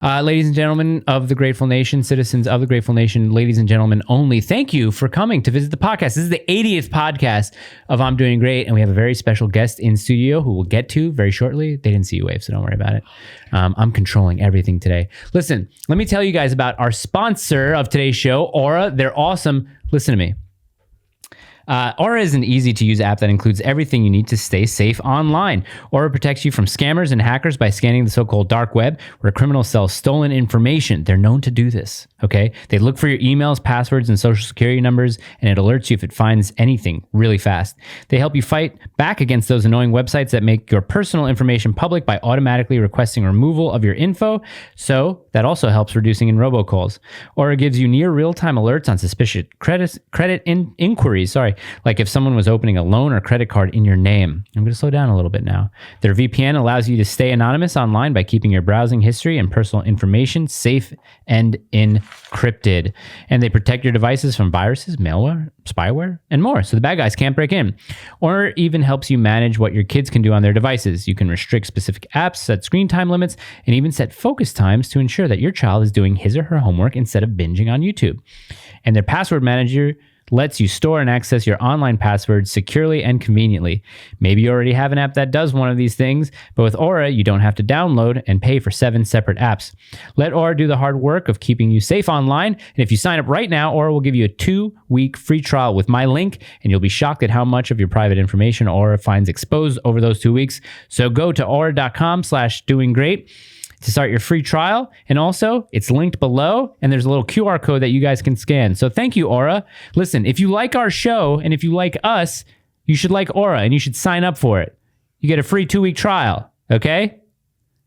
Ladies and gentlemen of the Grateful Nation, citizens of the Grateful Nation, ladies and gentlemen only, thank you for coming to visit the podcast. This is the 80th podcast of I'm Doing Great, and we have a very special guest in studio who we'll get to very shortly. They didn't see you wave, so don't worry about it. I'm controlling everything today. Listen, let me tell you guys about our sponsor of today's show, Aura. They're awesome. Listen to me. Aura is an easy-to-use app that includes everything you need to stay safe online. Aura protects you from scammers and hackers by scanning the so-called dark web, where criminals sell stolen information. They're known to do this, okay? They look for your emails, passwords, and social security numbers, and it alerts you if it finds anything really fast. They help you fight back against those annoying websites that make your personal information public by automatically requesting removal of your info, so that also helps reducing in robocalls. Aura gives you near real-time alerts on suspicious credit inquiries, like if someone was opening a loan or credit card in your name. I'm going to slow down a little bit now. Their VPN allows you to stay anonymous online by keeping your browsing history and personal information safe and encrypted. And they protect your devices from viruses, malware, spyware, and more, so the bad guys can't break in. Or even helps you manage what your kids can do on their devices. You can restrict specific apps, set screen time limits, and even set focus times to ensure that your child is doing his or her homework instead of binging on YouTube. And their password manager lets you store and access your online passwords securely and conveniently. Maybe you already have an app that does one of these things, but with Aura, you don't have to download and pay for 7 separate apps. Let Aura do the hard work of keeping you safe online, and if you sign up right now, Aura will give you a 2-week free trial with my link, and you'll be shocked at how much of your private information Aura finds exposed over those 2 weeks. So go to aura.com/doinggreat to start your free trial. And also, it's linked below, and there's a little QR code that you guys can scan. So thank you, Aura. Listen, if you like our show, and if you like us, you should like Aura, and you should sign up for it. You get a free 2-week trial, okay?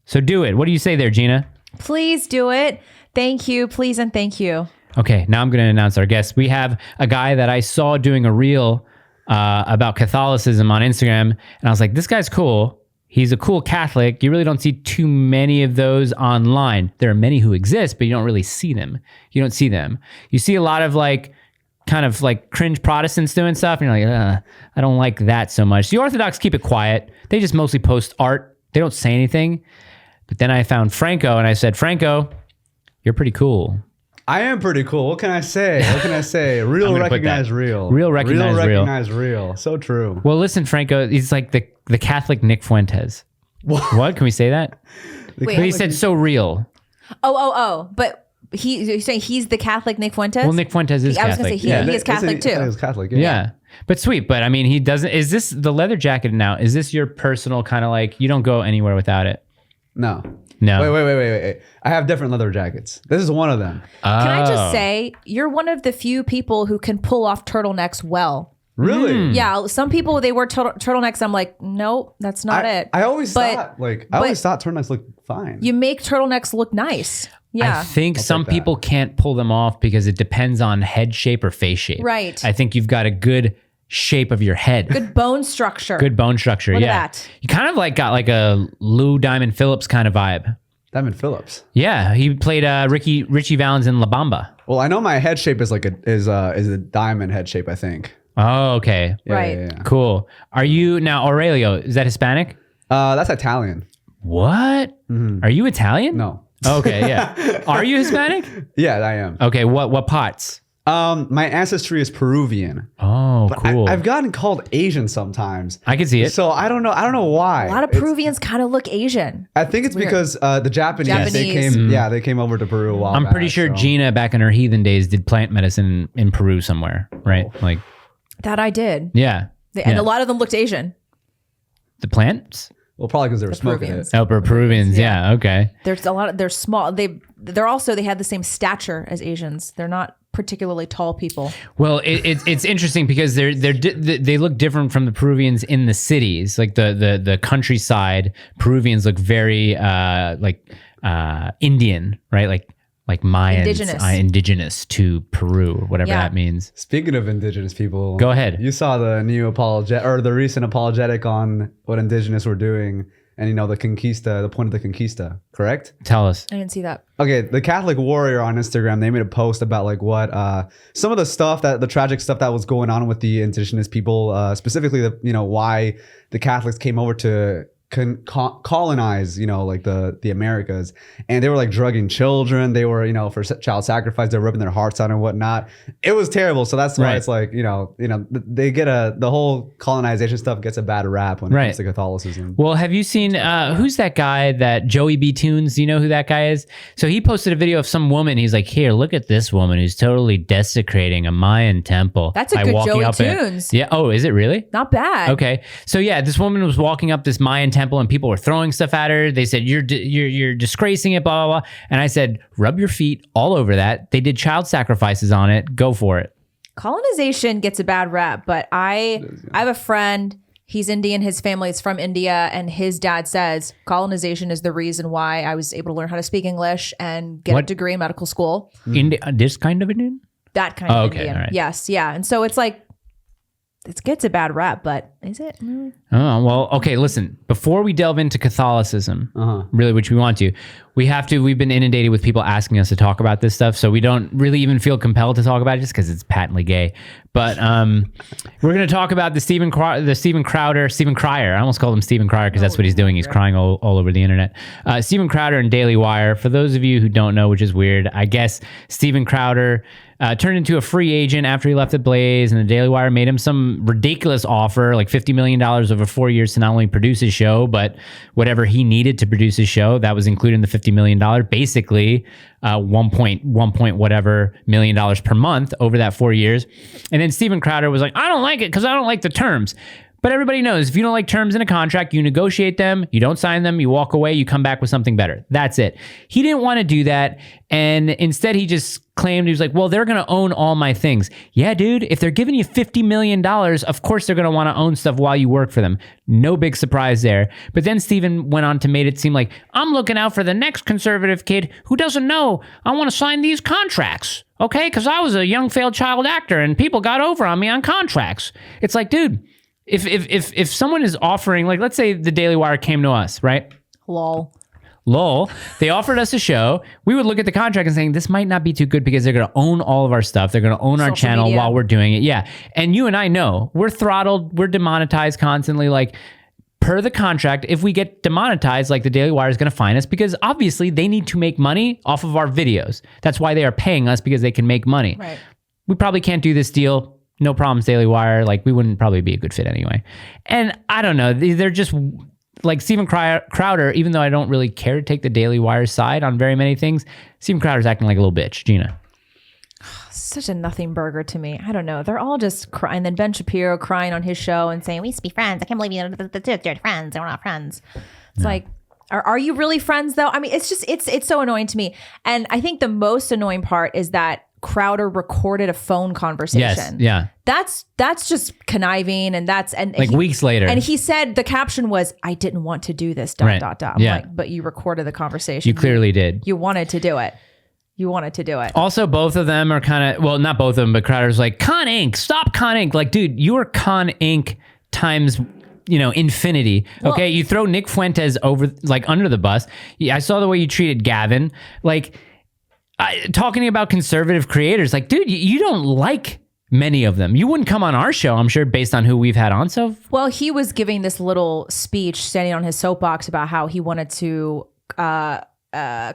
So do it. What do you say there, Gina? Please do it. Thank you. Please and thank you. Okay, now I'm going to announce our guest. We have a guy that I saw doing a reel about Catholicism on Instagram, and I was like, this guy's cool. He's a cool Catholic. You really don't see too many of those online. There are many who exist, but you don't really see them. You don't see them. You see a lot of kind of cringe Protestants doing stuff, and you're like, I don't like that so much. The Orthodox keep it quiet. They just mostly post art. They don't say anything. But then I found Franco, and I said, Franco, you're pretty cool. I am pretty cool. What can I say? Real recognize real. Real recognize real. So true. Well, listen, Franco, he's like the Catholic Nick Fuentes. What? Can we say that? Wait, he said so real. Oh. But you're saying he's the Catholic Nick Fuentes? Well, Nick Fuentes is Catholic. I was going to say he is Catholic too. He is Catholic, yeah. But sweet. But I mean, he doesn't. Is this the leather jacket now? Is this your personal kind of you don't go anywhere without it? No. Wait. I have different leather jackets. This is one of them. Can I just say, you're one of the few people who can pull off turtlenecks well. Really? Yeah. Some people, they wear turtlenecks. I'm like, nope, that's not it. I always thought turtlenecks look fine. You make turtlenecks look nice. Yeah. I think some people can't pull them off because it depends on head shape or face shape. Right. I think you've got a good shape of your head. Good bone structure. Look at that. You kind of got a Lou Diamond Phillips kind of vibe. Diamond Phillips. Yeah, he played Richie Valens in La Bamba. Well, I know my head shape is a diamond head shape, I think. Oh, okay. Yeah, right. Yeah. Cool. Are you now Aurelio? Is that Hispanic? That's Italian. What? Mm-hmm. Are you Italian? No. Okay, yeah. Are you Hispanic? Yeah, I am. Okay, what pots? My ancestry is Peruvian. Oh, but cool. I've gotten called Asian sometimes. I can see it. So I don't know why. A lot of Peruvians kind of look Asian. I think it's because the Japanese. They came over to Peru a while I'm pretty sure Gina back in her heathen days did plant medicine in Peru somewhere, right? Oh. That I did. Yeah. And a lot of them looked Asian. The plants? Well, probably because they were smoking Peruvians. it. Oh, Peruvians. Yeah. Okay. There's a lot. They're small. They had the same stature as Asians. They're not particularly tall people. Well, it's interesting because they look different from the Peruvians in the cities. Like the countryside Peruvians look very Indian, right? Like Mayans, indigenous to Peru, or whatever that means. Speaking of indigenous people, go ahead. You saw the recent apologetic on what indigenous were doing, and the point of the conquista, correct? Tell us. I didn't see that. Okay, the Catholic Warrior on Instagram, they made a post about what some of the tragic stuff that was going on with the indigenous people, specifically why the Catholics came over to colonize, like the Americas, and they were like drugging children. They were, for child sacrifice, they're ripping their hearts out and whatnot. It was terrible. So that's why it's like, they get the whole colonization stuff gets a bad rap when it comes to Catholicism. Well, have you seen who's that guy, that Joey B. Tunes? Do you know who that guy is? So he posted a video of some woman. He's like, here, look at this woman who's totally desecrating a Mayan temple. That's a good Joey Tunes. Yeah. Oh, is it really? Not bad. Okay. So yeah, this woman was walking up this Mayan temple and people were throwing stuff at her. They said, you're disgracing it, blah, blah, blah. And I said, rub your feet all over that. They did child sacrifices on it. Go for it. Colonization gets a bad rap, but I have a friend, he's Indian, his family is from India, and his dad says colonization is the reason why I was able to learn how to speak English and get a degree in medical school. This kind of Indian? That kind of okay, Indian. all right. Yes, yeah. And so it's like, it gets a bad rap, but is it? Oh, well, okay, listen. Before we delve into Catholicism, really, which we want to, we've been inundated with people asking us to talk about this stuff, so we don't really even feel compelled to talk about it just because it's patently gay. But we're going to talk about the Steven Crowder, I almost called him Steven Cryer because that's what he's doing. He's crying all over the internet. Steven Crowder and Daily Wire. For those of you who don't know, which is weird, I guess Steven Crowder turned into a free agent after he left the Blaze, and the Daily Wire made him some ridiculous offer, like $50 million over 4 years to not only produce his show, but whatever he needed to produce his show. That was included in the $50 million, basically $1 point whatever million per month over that 4 years. And then Steven Crowder was like, I don't like it because I don't like the terms. But everybody knows if you don't like terms in a contract, you negotiate them, you don't sign them, you walk away, you come back with something better. That's it. He didn't want to do that. And instead he just claimed, he was like, well, they're going to own all my things. Yeah, dude, if they're giving you $50 million, of course they're going to want to own stuff while you work for them. No big surprise there. But then Steven went on to make it seem like, I'm looking out for the next conservative kid who doesn't know I want to sign these contracts. Okay? Because I was a young failed child actor and people got over on me on contracts. It's like, dude, if someone is offering, like, let's say the Daily Wire came to us, right? Lol. They offered us a show. We would look at the contract and saying, this might not be too good because they're going to own all of our stuff. They're going to own our channel media while we're doing it. Yeah. And you and I know we're throttled. We're demonetized constantly. Like, per the contract, if we get demonetized, like the Daily Wire is going to fine us because obviously they need to make money off of our videos. That's why they are paying us, because they can make money. Right. We probably can't do this deal. No problems, Daily Wire. Like, we wouldn't probably be a good fit anyway. And I don't know. They're just like Steven Crowder, even though I don't really care to take the Daily Wire side on very many things, Steven Crowder's acting like a little bitch. Gina. Such a nothing burger to me. I don't know. They're all just crying. And then Ben Shapiro crying on his show and saying, we used to be friends. I can't believe the two are friends. We're not friends. It's like, are you really friends though? I mean, it's just, it's so annoying to me. And I think the most annoying part is that Crowder recorded a phone conversation. Yes, yeah. That's just conniving, and like weeks later. And he said the caption was, "I didn't want to do this." ... I'm like, but you recorded the conversation. You clearly did. You wanted to do it. Also, both of them are kind of, well, not both of them, but Crowder's like, Con Inc. Stop Con Inc. Like, dude, you are Con Inc. times, infinity. Okay, well, you throw Nick Fuentes over, like, under the bus. Yeah, I saw the way you treated Gavin. Like, talking about conservative creators, like, dude, you don't like many of them. You wouldn't come on our show, I'm sure, based on who we've had on. So, well, he was giving this little speech standing on his soapbox about how he wanted to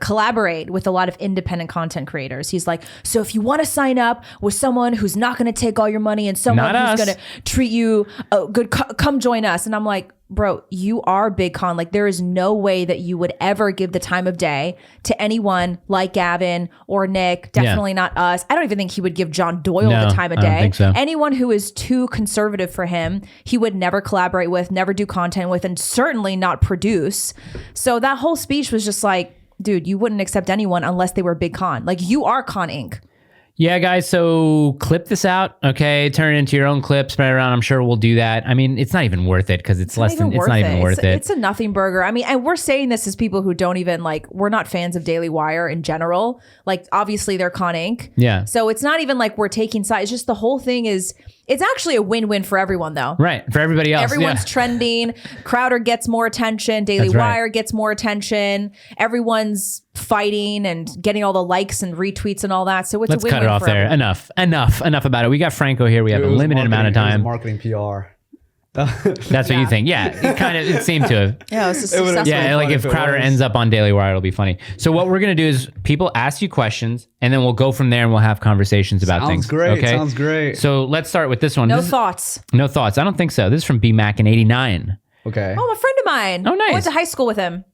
collaborate with a lot of independent content creators. He's like, so if you want to sign up with someone who's not going to take all your money and someone who's going to treat you good, come join us. And I'm like, bro, you are Big Con. Like, there is no way that you would ever give the time of day to anyone like Gavin or Nick. Definitely not us. I don't even think he would give John Doyle the time of day. I don't think so. Anyone who is too conservative for him, he would never collaborate with, never do content with, and certainly not produce. So that whole speech was just like, dude, you wouldn't accept anyone unless they were Big Con. Like, you are Con Inc. Yeah, guys, so clip this out, okay? Turn it into your own clip, spread it around. I'm sure we'll do that. I mean, it's not even worth it because it's not even worth it. It's a nothing burger. I mean, and we're saying this as people who don't even, like, we're not fans of Daily Wire in general. Like, obviously, they're Con Inc. Yeah. So it's not even like we're taking sides. It's just the whole thing is, it's actually a win-win for everyone, though. Right, for everybody else. Everyone's trending. Crowder gets more attention. Daily Wire gets more attention. Everyone's fighting and getting all the likes and retweets and all that. So it's a win-win. Let's cut it off there. Enough about it. We got Franco here. We have a limited amount of time. Marketing PR. That's what you think. Yeah, it seemed to have. Yeah, it was just successful. Yeah, like if Crowder ends up on Daily Wire, it'll be funny. So what we're gonna do is people ask you questions, and then we'll go from there, and we'll have conversations about things. Sounds great. Okay? Sounds great. So let's start with this one. No thoughts. No thoughts. I don't think so. This is from B-Mac in 89. Okay. Oh, a friend of mine. Oh, nice. I went to high school with him.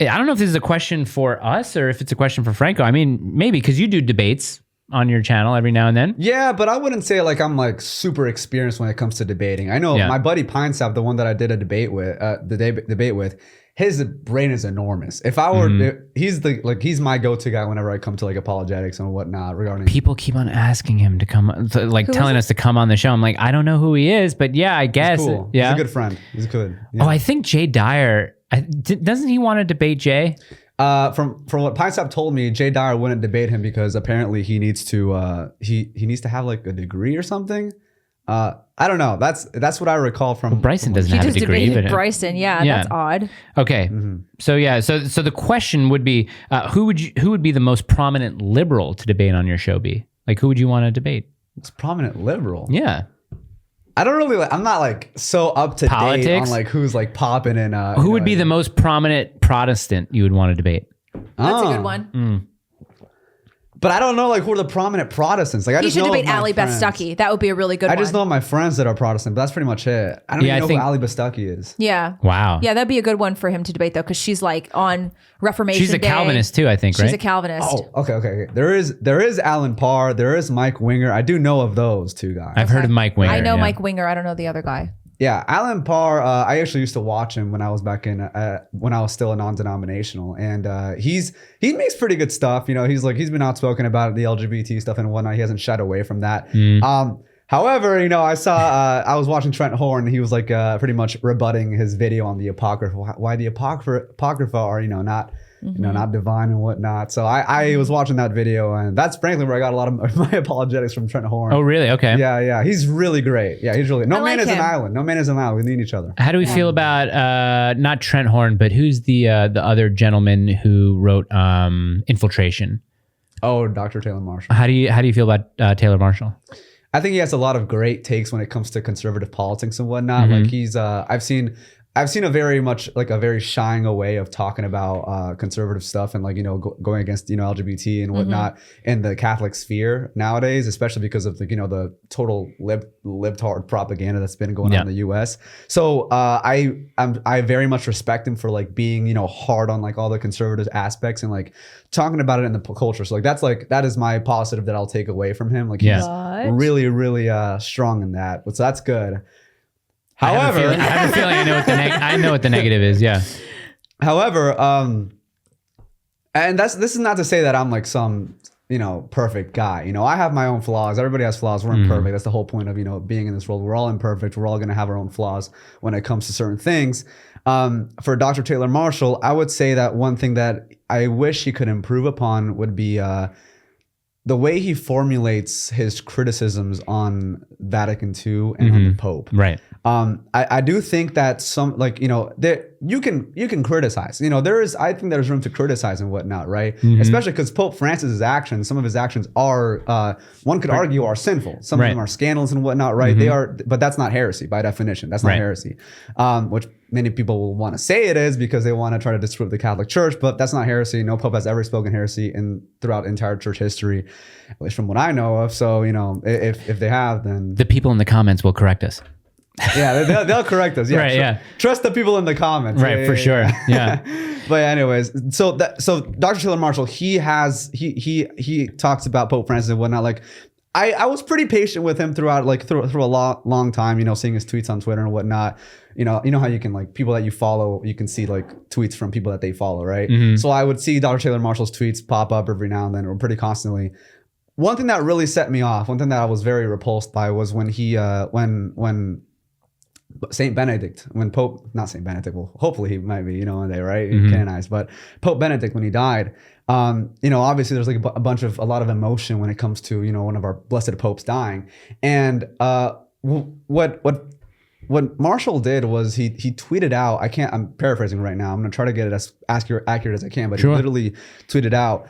I don't know if this is a question for us or if it's a question for Franco. I mean, maybe because you do debates on your channel every now and then. Yeah, but I wouldn't say like I'm like super experienced when it comes to debating. I know my buddy Pinesap, the one that I did a debate with, debate with, his brain is enormous. If I were, he's my go-to guy whenever I come to like apologetics and whatnot regarding. People keep on asking him to come, like telling us to come on the show. I'm like, I don't know who he is, but yeah, I guess. He's cool. Yeah, he's a good friend. He's good. Yeah. Oh, I think Jay Dyer. Doesn't he want to debate Jay? From what Pinesap told me, Jay Dyer wouldn't debate him because apparently he needs to he needs to have like a degree or something. I don't know. That's what I recall from. Bryson doesn't have a degree. He just debated Bryson. Yeah, that's odd. Okay, so yeah, so the question would be, who would be the most prominent liberal to debate on your show? Be like, who would you want to debate? It's prominent liberal. Yeah. I don't really. I'm not like so up to date on like who's like popping in. Who would be the most prominent Protestant you would want to debate? That's a good one. But I don't know like who are the prominent Protestants. Like I just know debate Ali Bestucky. That would be a really good one. I just know my friends that are Protestant, but that's pretty much it. I don't even know who Ali Bestucky is. Yeah. Wow. Yeah, that'd be a good one for him to debate though, because she's like on Reformation She's a Day. Calvinist too, I think, right? She's a Calvinist. Oh, okay. There is Alan Parr. There is Mike Winger. I do know of those two guys. I've heard of Mike Winger. I know Mike Winger. I don't know the other guy. Yeah, Alan Parr. I actually used to watch him when I was back in when I was still a non-denominational, and he makes pretty good stuff. You know, he's been outspoken about the LGBT stuff and whatnot. He hasn't shied away from that. However, you know, I was watching Trent Horn. He was like pretty much rebutting his video on the Apocrypha, why the Apocrypha are not. You know, not divine and whatnot. So I was watching that video, and that's frankly where I got a lot of my apologetics from Trent Horn. Oh, really? Okay. Yeah. He's really great. Yeah, he's really. No man is an island. No man is an island. We need each other. How do we feel about not Trent Horn, but who's the other gentleman who wrote Infiltration? Oh, Dr. Taylor Marshall. How do you feel about Taylor Marshall? I think he has a lot of great takes when it comes to conservative politics and whatnot. Like he's I've seen a very much like a very shying away of talking about conservative stuff and like, you know, going against, you know, LGBT and whatnot in the Catholic sphere nowadays, especially because of the, you know, the total libtard propaganda that's been going on in the US. So I very much respect him for like being, you know, hard on like all the conservative aspects and like talking about it in the culture. So like that is my positive that I'll take away from him. Like he's really, really strong in that. So that's good. However, I have a feeling I know what the negative is. Yeah. However, and this is not to say that I'm like some, you know, perfect guy. You know, I have my own flaws. Everybody has flaws. We're imperfect. That's the whole point of, you know, being in this world. We're all imperfect. We're all going to have our own flaws when it comes to certain things. For Dr. Taylor Marshall, I would say that one thing that I wish he could improve upon would be the way he formulates his criticisms on Vatican II and on the Pope. Right. I do think that some, like, you know, you can criticize, you know, I think there's room to criticize and whatnot, right? Especially because Pope Francis's actions, some of his actions are, one could argue are sinful. Some of them are scandals and whatnot, right? They are, but that's not heresy by definition. That's not heresy, which many people will want to say it is because they want to try to disprove the Catholic Church, but that's not heresy. No Pope has ever spoken heresy throughout entire church history, at least from what I know of. So, you know, if they have, then the people in the comments will correct us. Yeah, they'll correct us. Yeah, right. Trust the people in the comments. Right, for sure. Yeah. But anyways, so Dr. Taylor Marshall, he talks about Pope Francis and whatnot. Like, I was pretty patient with him throughout, like through a long time. You know, seeing his tweets on Twitter and whatnot. You know how you can, like, people that you follow, you can see like tweets from people that they follow, right? So I would see Dr. Taylor Marshall's tweets pop up every now and then, or pretty constantly. One thing that really set me off, one thing that I was very repulsed by, was when he when Saint Benedict, when Pope, not Saint Benedict, well, hopefully he might be, you know, one day, right? Canonized, but Pope Benedict, when he died, you know, obviously there's like a lot of emotion when it comes to, you know, one of our blessed popes dying. And what Marshall did was he tweeted out, I'm paraphrasing right now, I'm gonna try to get it as accurate as I can, but he literally tweeted out,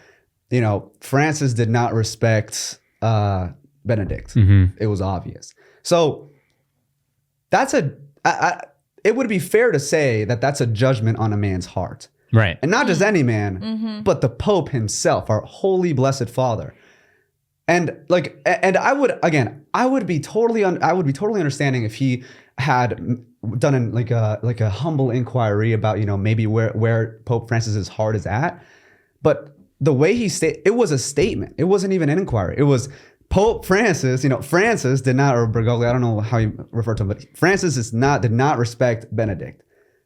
you know, Francis did not respect Benedict. It was obvious. So that's it would be fair to say that that's a judgment on a man's heart. Right. And not just any man, but the Pope himself, our holy blessed Father. And I would be totally understanding if he had done like a humble inquiry about, maybe where Pope Francis's heart is at. But the way it was a statement. It wasn't even an inquiry. It was Pope Francis, Francis did not, or Bergoglio, I don't know how you refer to him, but Francis did not respect Benedict.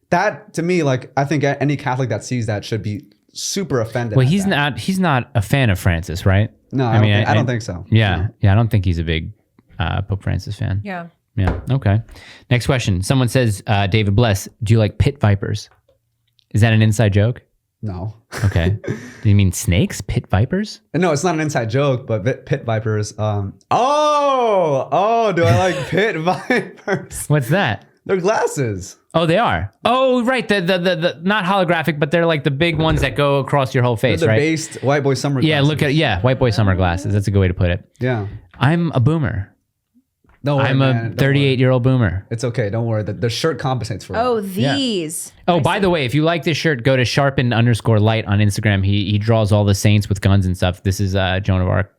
That, to me, I think any Catholic that sees that should be super offended. Well, he's not a fan of Francis, right? No, I don't think so. Yeah. Yeah. I don't think he's a big Pope Francis fan. Yeah. Yeah. Okay. Next question. Someone says, David Bless, do you like pit vipers? Is that an inside joke? No. Okay. Do you mean snakes? Pit vipers? No, it's not an inside joke, but pit vipers. Do I like pit vipers? What's that? They're glasses. Oh, they are. Oh, right. The not holographic, but they're like the big ones that go across your whole face, They're the right? based white boy summer glasses. White boy summer glasses. That's a good way to put it. Yeah. I'm a boomer. Don't worry, I'm a 38-year-old boomer. It's okay. Don't worry. The shirt compensates for it. Oh, these. Oh, by the way, if you like this shirt, go to sharpen_light on Instagram. He draws all the saints with guns and stuff. This is Joan of Arc.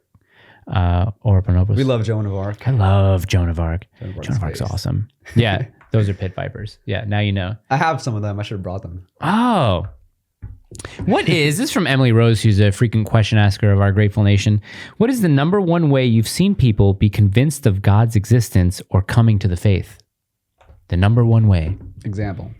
Or Bonobos. We love Joan of Arc. I love Joan of Arc. Joan Joan of Arc's awesome. Yeah, those are pit vipers. Yeah, now you know. I have some of them. I should have brought them. Oh. What is this from Emily Rose, who's a frequent question asker of our Grateful Nation? What is the number one way you've seen people be convinced of God's existence or coming to the faith? The number one way. Example.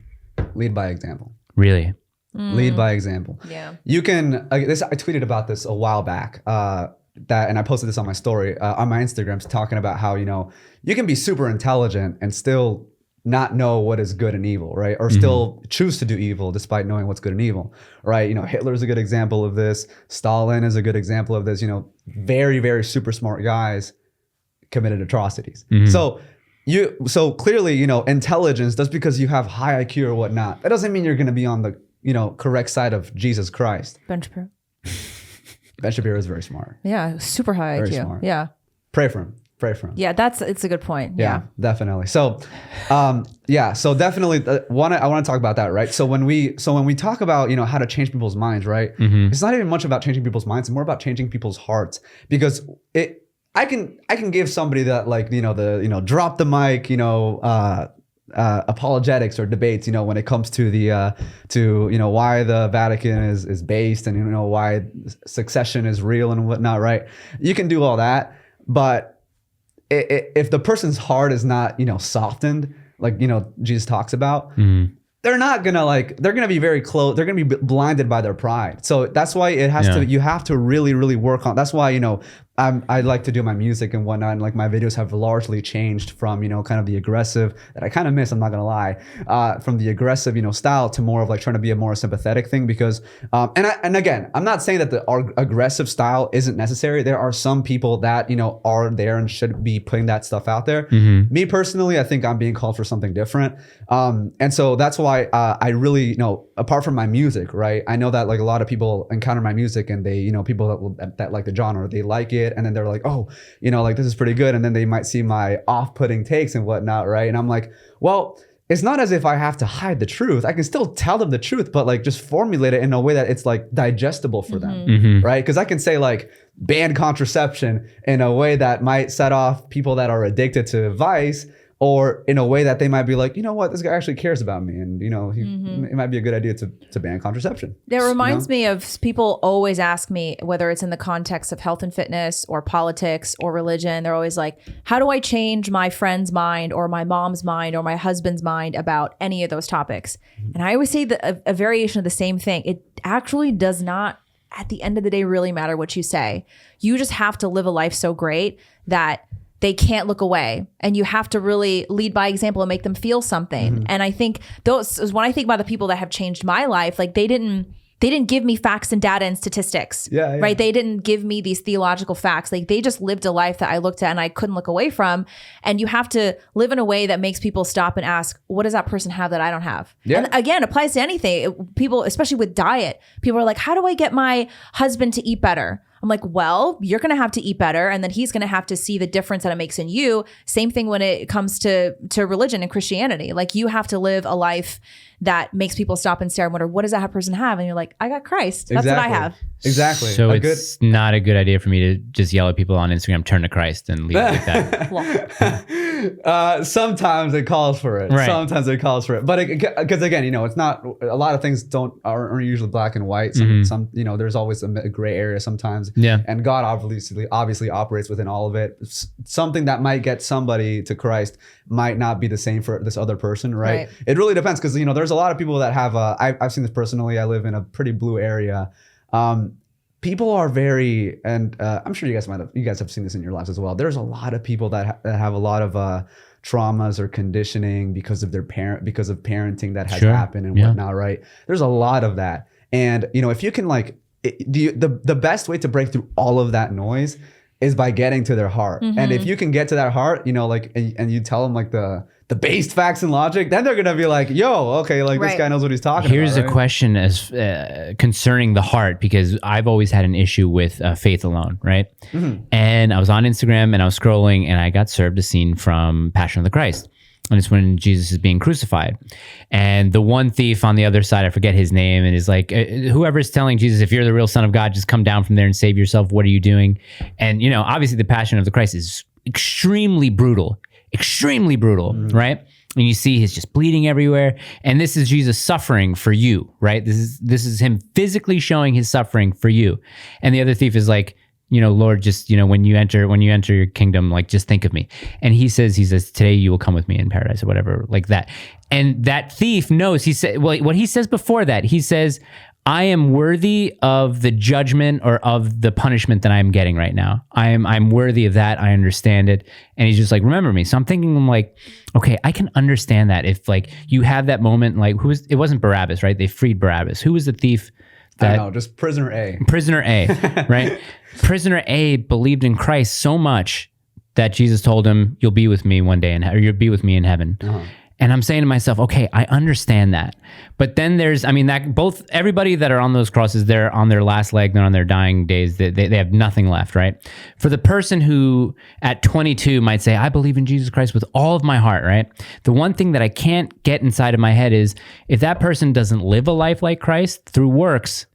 Lead by example. Really? Lead by example. Yeah. You can. I tweeted about this a while back. And I posted this on my story on my Instagram, talking about how you can be super intelligent and still not know what is good and evil, right? Or still choose to do evil despite knowing what's good and evil, right? Hitler's a good example of this. Stalin is a good example of this. Very, very super smart guys committed atrocities. So clearly, intelligence, just because you have high IQ or whatnot, that doesn't mean you're going to be on the, correct side of Jesus Christ. Ben Shapiro. Ben Shapiro is very smart. Yeah, super high Very IQ. smart. Yeah. Pray for him. Yeah, it's a good point. Yeah, definitely. So, so definitely, I want to talk about that, right? So when we talk about how to change people's minds, right? It's not even much about changing people's minds; it's more about changing people's hearts. Because I can give somebody that drop the mic, apologetics or debates, when it comes to the why the Vatican is based and why succession is real and whatnot, right? You can do all that, but if the person's heart is not softened, like Jesus talks about, they're not gonna they're gonna be very close. They're gonna be blinded by their pride. So that's why it has to. You have to really, really work on. That's why I like to do my music and whatnot, and my videos have largely changed from kind of the aggressive that I kind of miss. I'm not gonna lie, from the aggressive style to more of trying to be a more sympathetic thing. Because and again, I'm not saying that the aggressive style isn't necessary. There are some people that are there and should be putting that stuff out there. Me personally, I think I'm being called for something different, and so that's why I really apart from my music, right? I know that a lot of people encounter my music and they people that like the genre, they like it. And then they're like, oh, this is pretty good. And then they might see my off-putting takes and whatnot, right? And I'm like, well, it's not as if I have to hide the truth. I can still tell them the truth, but just formulate it in a way that it's digestible for them, right? Because I can say ban contraception in a way that might set off people that are addicted to vice, or in a way that they might be like, what, this guy actually cares about me, and it might be a good idea to ban contraception. It reminds me of people always ask me, whether it's in the context of health and fitness or politics or religion, they're always like, how do I change my friend's mind or my mom's mind or my husband's mind about any of those topics? And I always say that a variation of the same thing. It actually does not, at the end of the day, really matter what you say. You just have to live a life so great that they can't look away, and you have to really lead by example and make them feel something. And I think those is when I think about the people that have changed my life, they didn't give me facts and data and statistics, right? They didn't give me these theological facts. They just lived a life that I looked at and I couldn't look away from. And you have to live in a way that makes people stop and ask, what does that person have that I don't have? And again, it applies to anything. People, especially with diet, people are like, how do I get my husband to eat better? I'm like, well, you're going to have to eat better. And then he's going to have to see the difference that it makes in you. Same thing when it comes to religion and Christianity. Like you have to live a life that makes people stop and stare and wonder, what does that person have? And you're like, I got Christ. That's what I have. Exactly. So it's not a good idea for me to just yell at people on Instagram, turn to Christ and leave it like that. Sometimes it calls for it. Right. Sometimes it calls for it. But because again, it's not, a lot of things aren't usually black and white. Some there's always a gray area sometimes. Yeah. And God obviously operates within all of it. Something that might get somebody to Christ might not be the same for this other person, right? It really depends because, there's a lot of people that have, I've seen this personally. I live in a pretty blue area. People are very, and I'm sure you guys have seen this in your lives as well. There's a lot of people that have a lot of traumas or conditioning because of because of parenting that has happened and whatnot, right? There's a lot of that. And, if you can the best way to break through all of that noise is by getting to their heart. And if you can get to that heart, and you tell them the based facts and logic, then they're gonna be like, yo, okay, this guy knows what he's talking about. Here's a question as concerning the heart, because I've always had an issue with faith alone, right? And I was on Instagram and I was scrolling and I got served a scene from Passion of the Christ. And it's when Jesus is being crucified. And the one thief on the other side, I forget his name, and is like, whoever's telling Jesus, if you're the real Son of God, just come down from there and save yourself. What are you doing? And, obviously the Passion of the Christ is extremely brutal, right? And you see he's just bleeding everywhere. And this is Jesus suffering for you, right? This is him physically showing his suffering for you. And the other thief is like, Lord, just, when you enter your kingdom, just think of me. And he says, today you will come with me in paradise or whatever, like that. And that thief knows, what he says before that, he says, I am worthy of the judgment or of the punishment that I'm getting right now. I'm worthy of that. I understand it. And he's just like, remember me. So I'm thinking okay, I can understand that. If you have that moment, it wasn't Barabbas, right? They freed Barabbas. Who was the thief? I don't know, just prisoner A. Prisoner A, right? Prisoner A believed in Christ so much that Jesus told him, you'll be with me one day, or you'll be with me in heaven. And I'm saying to myself, okay, I understand that. But then there's, everybody that are on those crosses, they're on their last leg, they're on their dying days, they have nothing left, right? For the person who at 22 might say, I believe in Jesus Christ with all of my heart, right? The one thing that I can't get inside of my head is, if that person doesn't live a life like Christ through works,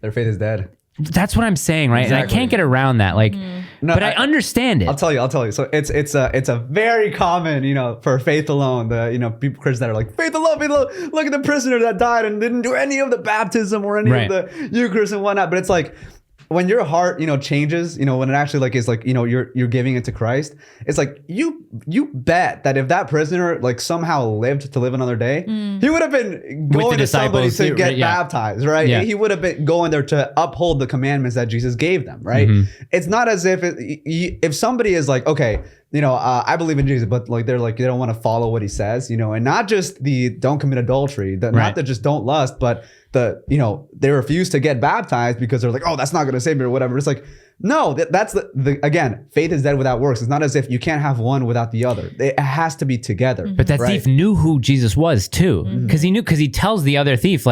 their faith is dead. That's what I'm saying, right? Exactly. And I can't get around that. No, but I understand it. I'll tell you. So it's a very common, for faith alone. The people Christians that are like, faith alone, faith alone. Look at the prisoner that died and didn't do any of the baptism or any of the Eucharist and whatnot. But it's like, when your heart, changes, when it actually is you're giving it to Christ, it's like you bet that if that prisoner somehow lived to live another day, he would have been going to somebody to get baptized, right? Yeah. He would have been going there to uphold the commandments that Jesus gave them, right? It's not as if somebody is like, okay, I believe in Jesus, but they're they don't want to follow what he says, and not just the don't commit adultery, not that just don't lust, but they refuse to get baptized because they're like, oh, that's not going to save me or whatever. It's like, no, that's again, faith is dead without works. It's not as if you can't have one without the other. It has to be together. But that thief knew who Jesus was too, because he tells the other thief,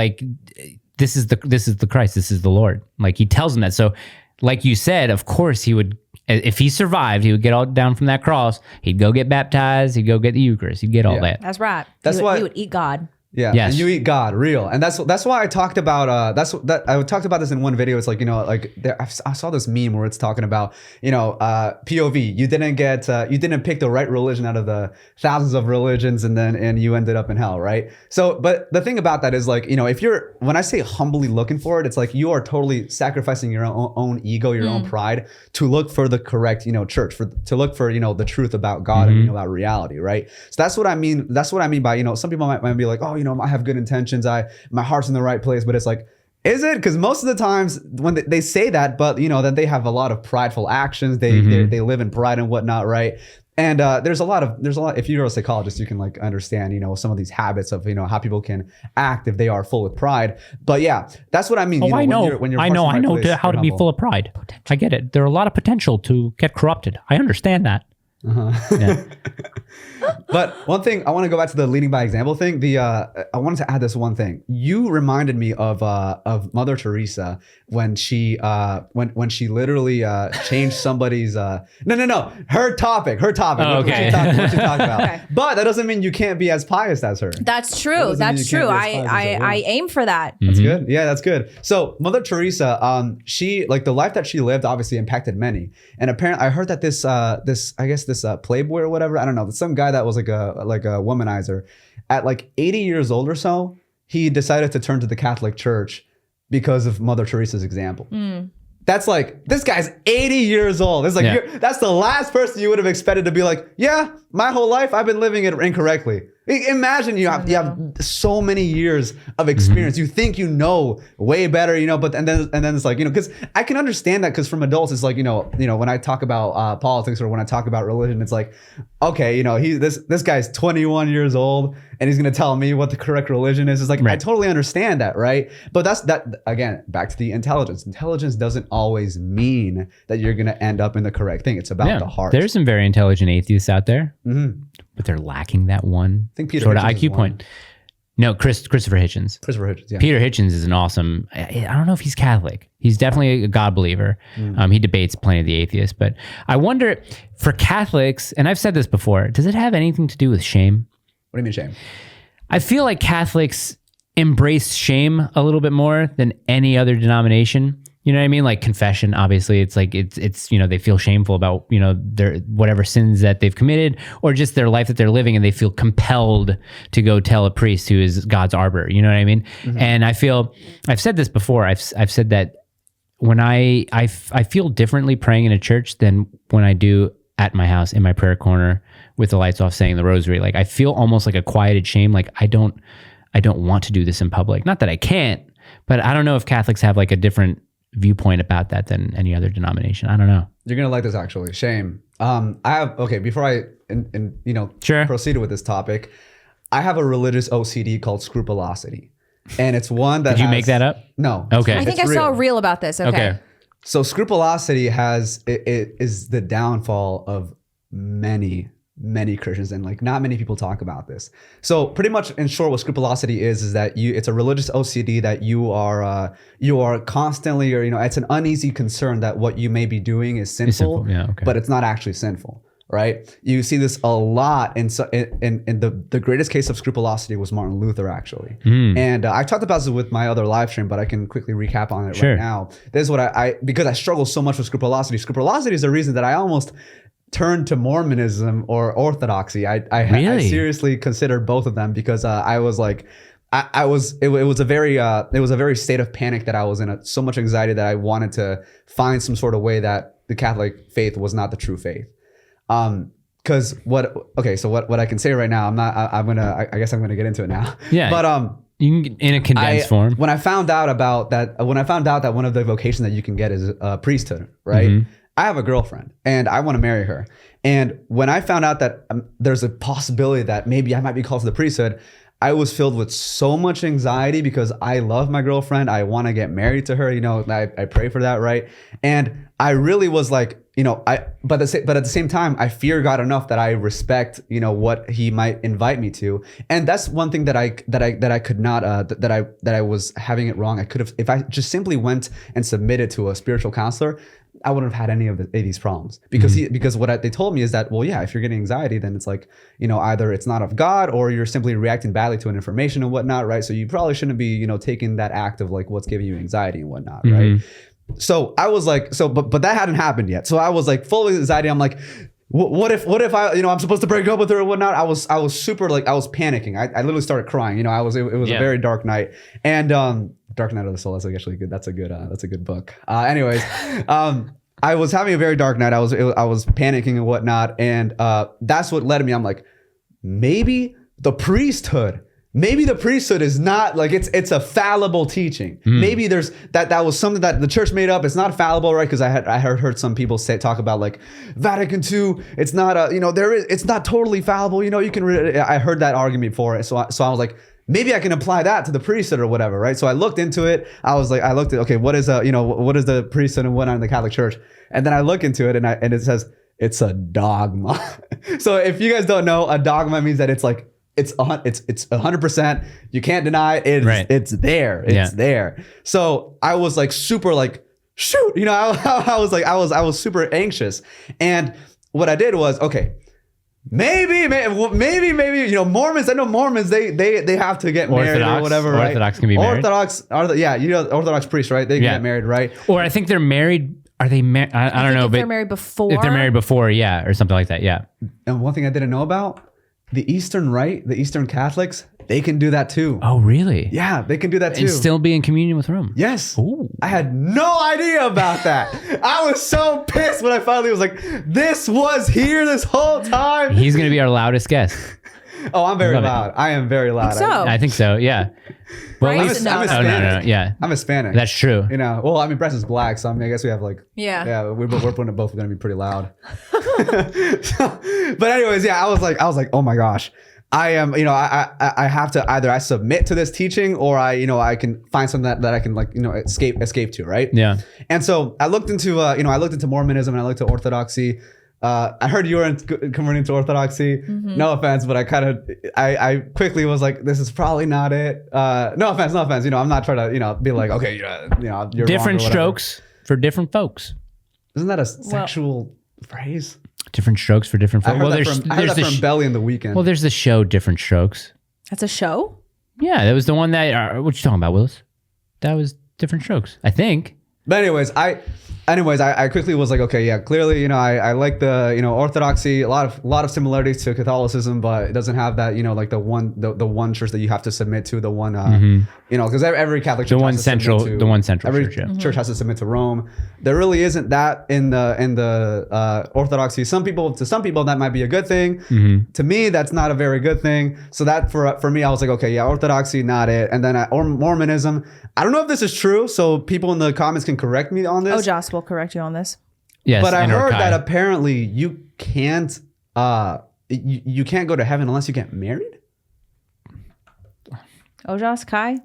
this is the Christ, this is the Lord. He tells him that. So like you said, of course he would, if he survived, he would get all down from that cross. He'd go get baptized. He'd go get the Eucharist. He'd get all that. That's right. That's why he would eat God. Yeah, yes. And you eat God, real, and that's why I talked about I talked about this in one video. It's I saw this meme where it's talking about POV. You didn't pick the right religion out of the thousands of religions, and you ended up in hell, right? So, but the thing about that is when I say humbly looking for it, it's you are totally sacrificing your own ego, your own pride to look for the correct church, to look for the truth about God and about reality, right? So that's what I mean. That's what I mean by some people might be like, oh, I have good intentions. My heart's in the right place, but it's is it? Because most of the times when they say that, but that they have a lot of prideful actions. They live in pride and whatnot, right? And there's a lot. If you're a psychologist, you can understand some of these habits of how people can act if they are full of pride. But yeah, that's what I mean. I know. I know how to be full of pride. I get it. There are a lot of potential to get corrupted. I understand that. Yeah. But one thing, I want to go back to the leading by example thing. I wanted to add this one thing. You reminded me of Mother Teresa when she literally changed somebody's her topic. Oh, okay. What you talking about? Okay. But that doesn't mean you can't be as pious as her. That's true. That's true. I aim for that. That's good. Yeah, that's good. So Mother Teresa, she like the life that she lived obviously impacted many. And apparently, I heard that this Playboy or whatever, I don't know, some guy that was like a womanizer, at like 80 years old or so, he decided to turn to the Catholic Church because of Mother Teresa's example. That's like, this guy's 80 years old. It's like, that's the last person you would have expected to be like, yeah, my whole life I've been living it incorrectly. Imagine you have so many years of experience. You think you know way better, but and then it's like, because I can understand that, because from adults it's like, when I talk about politics or when I talk about religion, it's like, okay, this guy's 21 years old and he's gonna tell me what the correct religion is. It's like, I totally understand that, right? But that again, back to the intelligence. Intelligence doesn't always mean that you're gonna end up in the correct thing. It's about the heart. There's some very intelligent atheists out there, but they're lacking that one sort of IQ point. No, Christopher Hitchens. Yeah. Peter Hitchens is an awesome. I don't know if he's Catholic. He's definitely a God believer. He debates plenty of the atheists, but I wonder for Catholics, and I've said this before, does it have anything to do with shame? What do you mean shame? I feel like Catholics embrace shame a little bit more than any other denomination. You know what I mean? Like confession, obviously, it's like it's they feel shameful about their whatever sins that they've committed, or just their life that they're living, and they feel compelled to go tell a priest who is God's arbiter. You know what I mean? And I feel, I've said this before. I've said that when I feel differently praying in a church than when I do at my house in my prayer corner with the lights off, saying the rosary. Like I feel almost like a quieted shame. Like I don't want to do this in public. Not that I can't, but I don't know if Catholics have like a different viewpoint about that than any other denomination. I don't know. You're gonna like this actually. Shame. Before I proceed with this topic, I have a religious OCD called scrupulosity, and it's one that did you make that up? No. Okay. I think I saw a reel about this. Okay. So scrupulosity is the downfall of many Christians, and like not many people talk about this. So pretty much in short, what scrupulosity is that it's a religious OCD that you are constantly, or it's an uneasy concern that what you may be doing is sinful, but it's not actually sinful, right? You see this a lot, and so in the greatest case of scrupulosity was Martin Luther actually. And I talked about this with my other live stream, but I can quickly recap on it right now. This is what because I struggle so much with scrupulosity. Scrupulosity is the reason that I almost turned to Mormonism or Orthodoxy. I seriously considered both of them, because I was like, it was a very state of panic that I was in, so much anxiety that I wanted to find some sort of way that the Catholic faith was not the true faith. Because so what I can say right now, I guess I'm gonna get into it now. Yeah. But you can, in a condensed form. When I found out that one of the vocations that you can get is priesthood, right? I have a girlfriend and I want to marry her. And when I found out that there's a possibility that maybe I might be called to the priesthood, I was filled with so much anxiety, because I love my girlfriend. I want to get married to her. I pray for that, right? And I really was like, but at the same time, I fear God enough that I respect, what He might invite me to. And that's one thing that I could not, that I was having it wrong. I could have, if I just simply went and submitted to a spiritual counselor, I wouldn't have had any of these problems, because because what they told me is that, well, yeah, if you're getting anxiety, then it's like, either it's not of God or you're simply reacting badly to an information and whatnot, right? So you probably shouldn't be, taking that act of like what's giving you anxiety and whatnot, right? So I was like, but that hadn't happened yet. So I was like full of anxiety. I'm like, what if I, I'm supposed to break up with her or whatnot? I was super, like, I was panicking. I literally started crying. It was a very dark night, and Dark Night of the Soul. That's actually good. That's a good book. Anyways, I was having a very dark night. I was panicking and whatnot, and that's what led me. I'm like, maybe the priesthood is not like it's a fallible teaching. Maybe there's that was something that the church made up. It's not fallible, right? Because I heard some people talk about like Vatican II. It's not it's not totally fallible. You can. I heard that argument before. So I was like, maybe I can apply that to the priesthood or whatever, right? So I looked into it. I looked at, okay, what is the priesthood and whatnot in the Catholic Church? And then I look into it, and it says It's a dogma. So if you guys don't know, a dogma means that it's like it's 100%. You can't deny it. It's there. It's there. So I was like super like shoot. You know, I was super anxious. And what I did was maybe, you know, Mormons. I know Mormons. They have to get married or whatever. Right? Orthodox can be married. You know, Orthodox priests, right? They can get married, right? Or I think they're married. Are they married? I don't know. If they're married before. If they're married before, or something like that. Yeah. And one thing I didn't know about the Eastern Rite, the Eastern Catholics, they can do that too. Oh, really? Yeah, they can do that too. And still be in communion with Rome. Yes. Ooh. I had no idea about that. I was so pissed when I finally was like, this was here this whole time. He's going to be our loudest guest. Oh, I'm very loud. I am very loud. I think so. Yeah. Well, Right? at least, I'm Hispanic. No. Yeah. I'm Hispanic. That's true. You know, well, I mean, Preston's black, so I mean, I guess we have like, yeah, we're both going to be pretty loud. But anyways, yeah, I was like, oh my gosh, I am, you know, I have to either I submit to this teaching or I can find something that I can like, you know, escape to, right? Yeah. And so I looked into, Mormonism and I looked at Orthodoxy. I heard you were converting to Orthodoxy. Mm-hmm. No offense, but I quickly was like, this is probably not it. No offense. You know, I'm not trying to, you know, be like, okay, you're different strokes for different folks. Isn't that a sexual phrase? Different strokes for different folks. I heard that from Belly in the Weekend. Well, there's the show Different Strokes. That's a show? Yeah, that was the one that. What you talking about, Willis? That was Different Strokes, I think. But anyways, I quickly was like, okay, yeah, clearly, you know, I like the, you know, Orthodoxy, a lot of similarities to Catholicism, but it doesn't have that, you know, like the one church that you have to submit to, the one, you know, because every Catholic church the one central every church, church has to submit to Rome. There really isn't that in the Orthodoxy. To some people that might be a good thing. Mm-hmm. To me, that's not a very good thing. So that for me, I was like, okay, yeah, Orthodoxy, not it. And then Mormonism, I don't know if this is true, so people in the comments can correct me on this. Oh, Joss will correct you on this. Yes, but I heard that apparently you can't you can't go to heaven unless you get married. Ojas, Kai?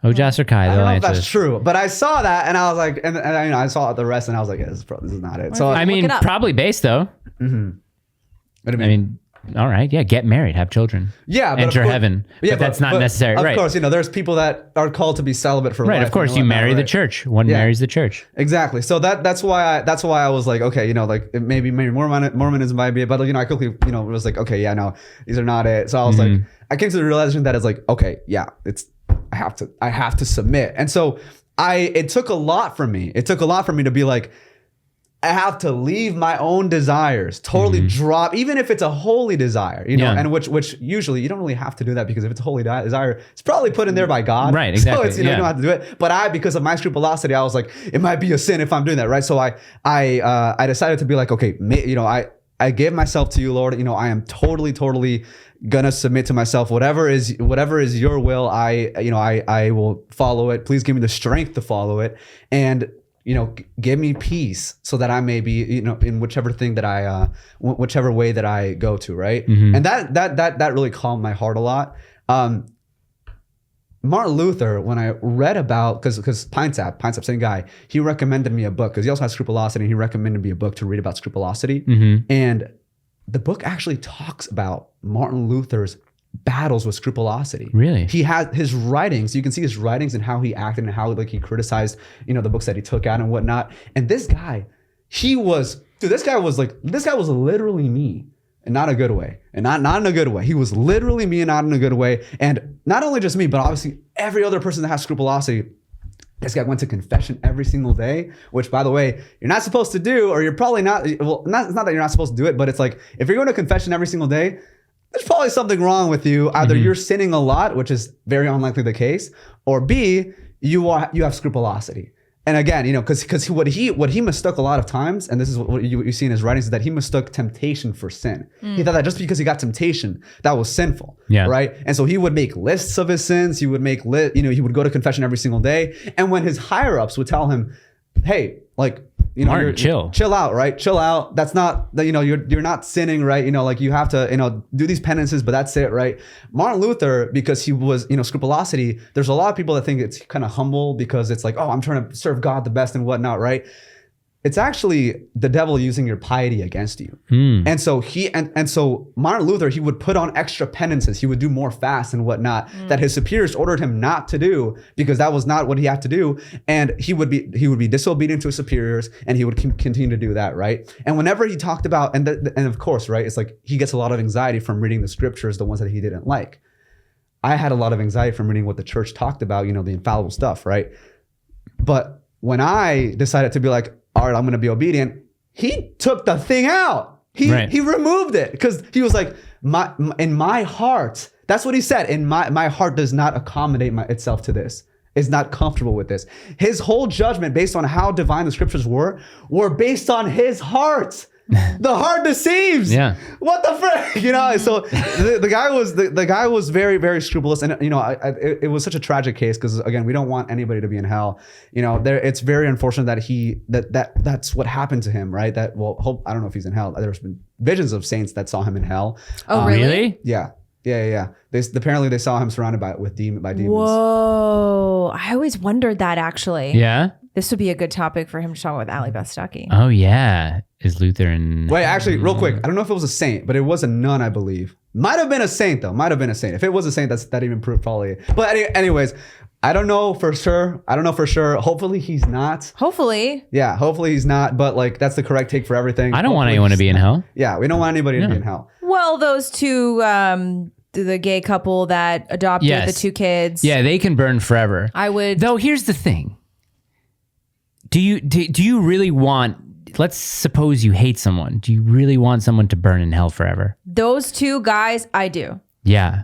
Ojas or Kai? I don't know if that's true, but I saw that and I was like, and you know, I saw the rest and I was like, yeah, this is not it. So I mean, probably based though. Mm-hmm. What do you mean? I mean, all right, yeah, get married, have children, enter heaven. But that's not necessary, right? Of course, you know, there's people that are called to be celibate for life. Right, of course, you marry the church. One marries the church. Exactly. So that's why I was like, okay, you know, like maybe Mormonism might be it, but you know, I quickly, you know, was like, okay, yeah, no, these are not it. So I was like, I came to the realization that it's like, okay, yeah, I have to submit, and so it took a lot for me. It took a lot for me to be like, I have to leave my own desires, totally drop, even if it's a holy desire, you know, and which usually you don't really have to do that, because if it's a holy desire, it's probably put in there by God. Right, exactly. So it's, you know, you don't have to do it. But because of my scrupulosity, I was like, it might be a sin if I'm doing that, right? So I decided to be like, okay, you know, I gave myself to you, Lord. You know, I am totally gonna submit to myself. Whatever is your will, I will follow it. Please give me the strength to follow it. And you know, give me peace so that I may be, you know, in whichever thing that whichever way that I go to, right? Mm-hmm. And that really calmed my heart a lot. Martin Luther, when I read about, because Pine Sap, same guy, he recommended me a book, because he also has scrupulosity, and he recommended me a book to read about scrupulosity. Mm-hmm. And the book actually talks about Martin Luther's battles with scrupulosity. Really? He had his writings. You can see his writings and how he acted and how like he criticized, you know, the books that he took out and whatnot. And this guy, this guy was literally me, and not a good way, and not in a good way. He was literally me and not in a good way. And not only just me, but obviously every other person that has scrupulosity. This guy went to confession every single day, which, by the way, you're not supposed to do, or you're probably not. Well, it's not that you're not supposed to do it, but it's like, if you're going to confession every single day, there's probably something wrong with you. Either you're sinning a lot, which is very unlikely the case, or B, you have scrupulosity. And again, you know, because what he mistook a lot of times, and this is what you see in his writings, is that he mistook temptation for sin. He thought that just because he got temptation, that was sinful, right? And so he would make lists of his sins. He would make he would go to confession every single day. And when his higher ups would tell him, "Hey, like, you know, Martin, chill out, right? Chill out. That's not, you know, you're not sinning, right? You know, like you have to, you know, do these penances, but that's it, right?" Martin Luther, because he was, you know, scrupulosity, there's a lot of people that think it's kind of humble, because it's like, oh, I'm trying to serve God the best and whatnot, right? it's actually the devil using your piety against you. And so so Martin Luther, he would put on extra penances. He would do more fasts and whatnot that his superiors ordered him not to do because that was not what he had to do. And he would be disobedient to his superiors, and he would continue to do that, right? And whenever he talked about, and of course, right, it's like he gets a lot of anxiety from reading the scriptures, the ones that he didn't like. I had a lot of anxiety from reading what the church talked about, the infallible stuff, right? But when I decided to be like, all right, I'm going to be obedient, he took the thing out. He removed it because he was like, in my heart, that's what he said. In my heart does not accommodate itself to this. Is not comfortable with this. His whole judgment based on how divine the scriptures were based on his heart. The heart deceives. Yeah. What the frick? So the guy was very, very scrupulous, and it was such a tragic case because again, we don't want anybody to be in hell. It's very unfortunate that that's what happened to him, right? I don't know if he's in hell. There's been visions of saints that saw him in hell. Oh, really? Yeah. Apparently they saw him surrounded by demons. Whoa! I always wondered that actually. Yeah. This would be a good topic for him to talk with Ali Beth Stuckey. Oh yeah, is Luther and wait? Actually, real quick, I don't know if it was a saint, but it was a nun, I believe. Might have been a saint though. Might have been a saint. If it was a saint, that even proved probably. But anyways, I don't know for sure. Hopefully he's not. Hopefully. Yeah, hopefully he's not. But like that's the correct take for everything. I don't want anyone to be in hell. Yeah, we don't want anybody to be in hell. Well, those two, the gay couple that adopted the two kids. Yeah, they can burn forever. I would. Though here's the thing. Do you really want? Let's suppose you hate someone. Do you really want someone to burn in hell forever? Those two guys, I do. Yeah.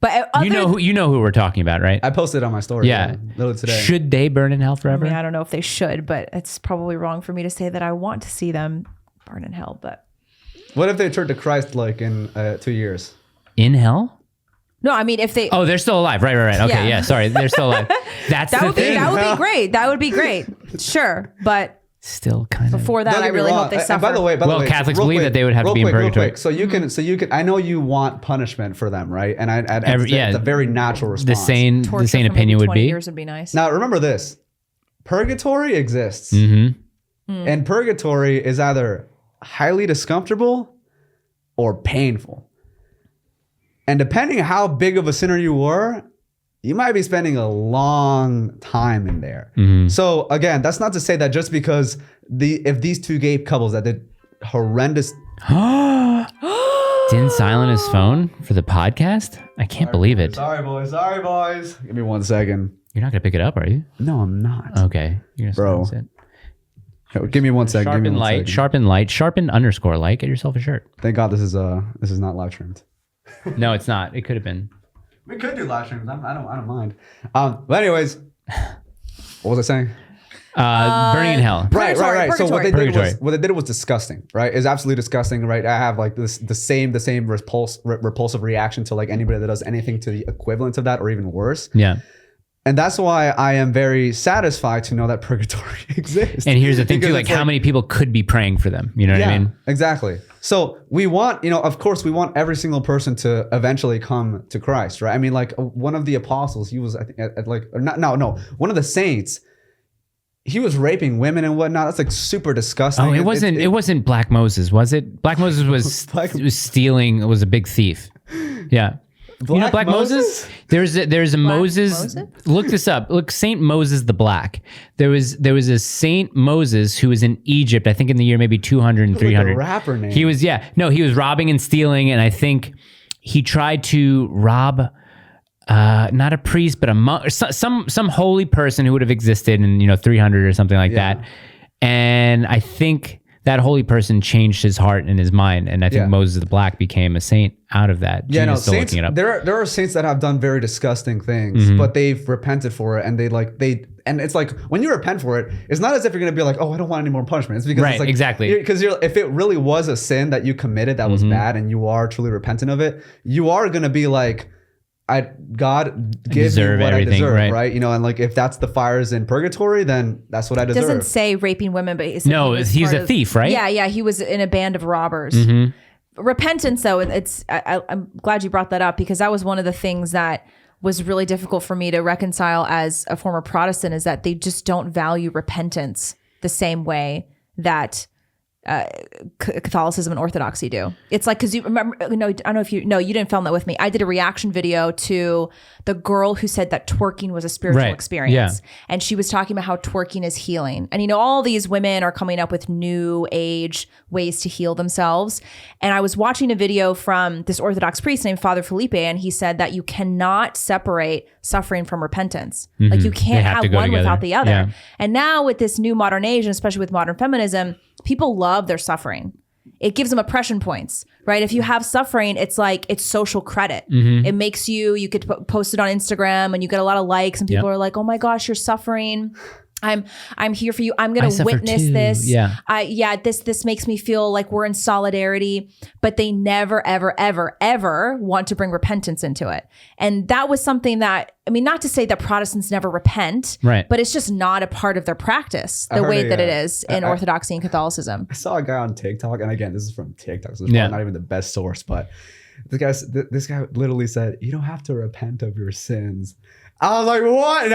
But you know who we're talking about, right? I posted it on my story. Yeah. Literally today. Should they burn in hell forever? I don't know if they should, but it's probably wrong for me to say that I want to see them burn in hell. But what if they turn to Christ like in 2 years? In hell? No, I mean if they. Oh, they're still alive. Right. Okay, yeah. Sorry, they're still alive. That would be great. That would be great. Sure, but. Still kind of. Before that, I really hope they suffer. By the way, Catholics believe that they would have to be in purgatory. So you can. I know you want punishment for them, right? And it's a very natural response. The sane opinion would be. 20 years would be nice. Now remember this: purgatory exists, and purgatory is either highly discomfortable or painful. And depending on how big of a sinner you were, you might be spending a long time in there. So again, that's not to say that just because if these two gay couples that did horrendous. Didn't silent his phone for the podcast? I can't believe it. Sorry, boys. Give me 1 second. You're not going to pick it up, are you? No, I'm not. Okay. You're gonna Bro. Give me 1 second. Sharpen light, sharpen _light. Get yourself a shirt. Thank God this is not live streamed. No, it's not. It could have been. We could do live streams. I don't mind. But anyways, what was I saying? Burning in hell. Right. So what they did was disgusting. Right? It's absolutely disgusting. Right? I have like the same repulsive reaction to like anybody that does anything to the equivalent of that or even worse. Yeah. And that's why I am very satisfied to know that purgatory exists. And here's the thing too, like how many people could be praying for them? You know what I mean? Exactly. So we want, of course, we want every single person to eventually come to Christ, right? I mean, like one of the apostles, he was, I think, one of the saints, he was raping women and whatnot. That's like super disgusting. Oh, it wasn't Black Moses, was it? Black Moses was stealing, was a big thief. Yeah. Black Moses? There's a Moses. Look this up. Look, Saint Moses the Black. There was a Saint Moses who was in Egypt, I think in the year maybe 200 and 300. Like a rapper name. He was robbing and stealing, and I think he tried to rob not a priest, but a monk, some holy person who would have existed in 300 or something like that. And I think that holy person changed his heart and his mind, and I think Moses the Black became a saint out of that. Saints, looking it up. There are saints that have done very disgusting things, but they've repented for it, and and it's like when you repent for it, it's not as if you're gonna be like, oh, I don't want any more punishment. It's because it's like, exactly, because if it really was a sin that you committed that was bad, and you are truly repentant of it, you are gonna be like, God give me what I deserve, right? And like if that's the fires in purgatory, then that's what I deserve. It doesn't say raping women, but he's a thief, right? Yeah, he was in a band of robbers. Repentance, though, I'm glad you brought that up because that was one of the things that was really difficult for me to reconcile as a former Protestant, is that they just don't value repentance the same way that Catholicism and Orthodoxy do. It's like, because you remember, I don't know if you didn't film that with me. I did a reaction video to the girl who said that twerking was a spiritual experience. Yeah. And she was talking about how twerking is healing. And all these women are coming up with new age ways to heal themselves. And I was watching a video from this Orthodox priest named Father Felipe, and he said that you cannot separate suffering from repentance. Like you can't have one without the other. Yeah. And now with this new modern age, and especially with modern feminism, people love their suffering. It gives them oppression points, right? If you have suffering, it's like, it's social credit. It makes you could post it on Instagram and you get a lot of likes and people are like, oh my gosh, you're suffering. I'm here for you. I'm going to witness too. this. Yeah. This makes me feel like we're in solidarity, but they never, ever, ever, ever want to bring repentance into it. And that was something that, not to say that Protestants never repent, right, but it's just not a part of their practice the way that it is in Orthodoxy and Catholicism. I saw a guy on TikTok, and again, this is from TikTok, so it's probably not even the best source, but this guy literally said, you don't have to repent of your sins. I was like, what?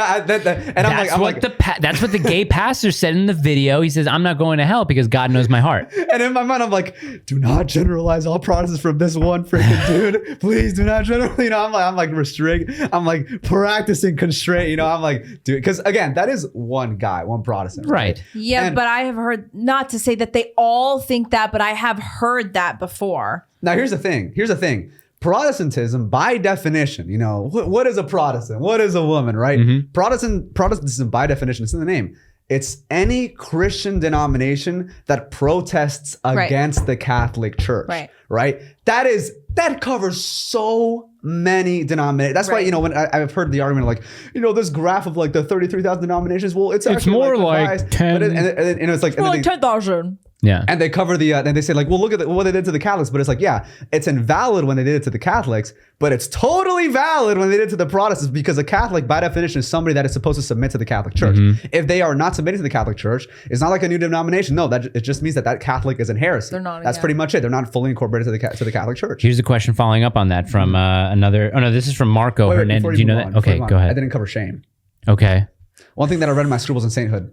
That's what the gay pastor said in the video. He says, I'm not going to hell because God knows my heart. And in my mind, I'm like, do not generalize all Protestants from this one freaking dude. Please do not generalize. I'm like restrict. I'm like practicing constraint. I'm like, dude, because again, that is one guy, one Protestant. Right. Yeah, but I have heard, not to say that they all think that, but I have heard that before. Now, here's the thing. Protestantism, by definition, what is a Protestant? What is a woman, right? Protestantism, by definition, it's in the name. It's any Christian denomination that protests against the Catholic Church, right? That covers so many denominations. That's why, when I've heard the argument like, this graph of like the 33,000 denominations, well, it's more like 10. And it's like, more like 10,000. Yeah. And they cover the, and they say like, well, look at what they did to the Catholics. But it's like, yeah, it's invalid when they did it to the Catholics, but it's totally valid when they did it to the Protestants, because a Catholic by definition is somebody that is supposed to submit to the Catholic Church. If they are not submitting to the Catholic Church, it's not like a new denomination. No, it just means that Catholic is in heresy. They're not. That's pretty much it. They're not fully incorporated to the Catholic Church. Here's a question following up on that from another. Oh no, this is from Marco Hernandez. Do you know that? Okay, go ahead. I didn't cover shame. Okay. One thing that I read in my Scruples in Sainthood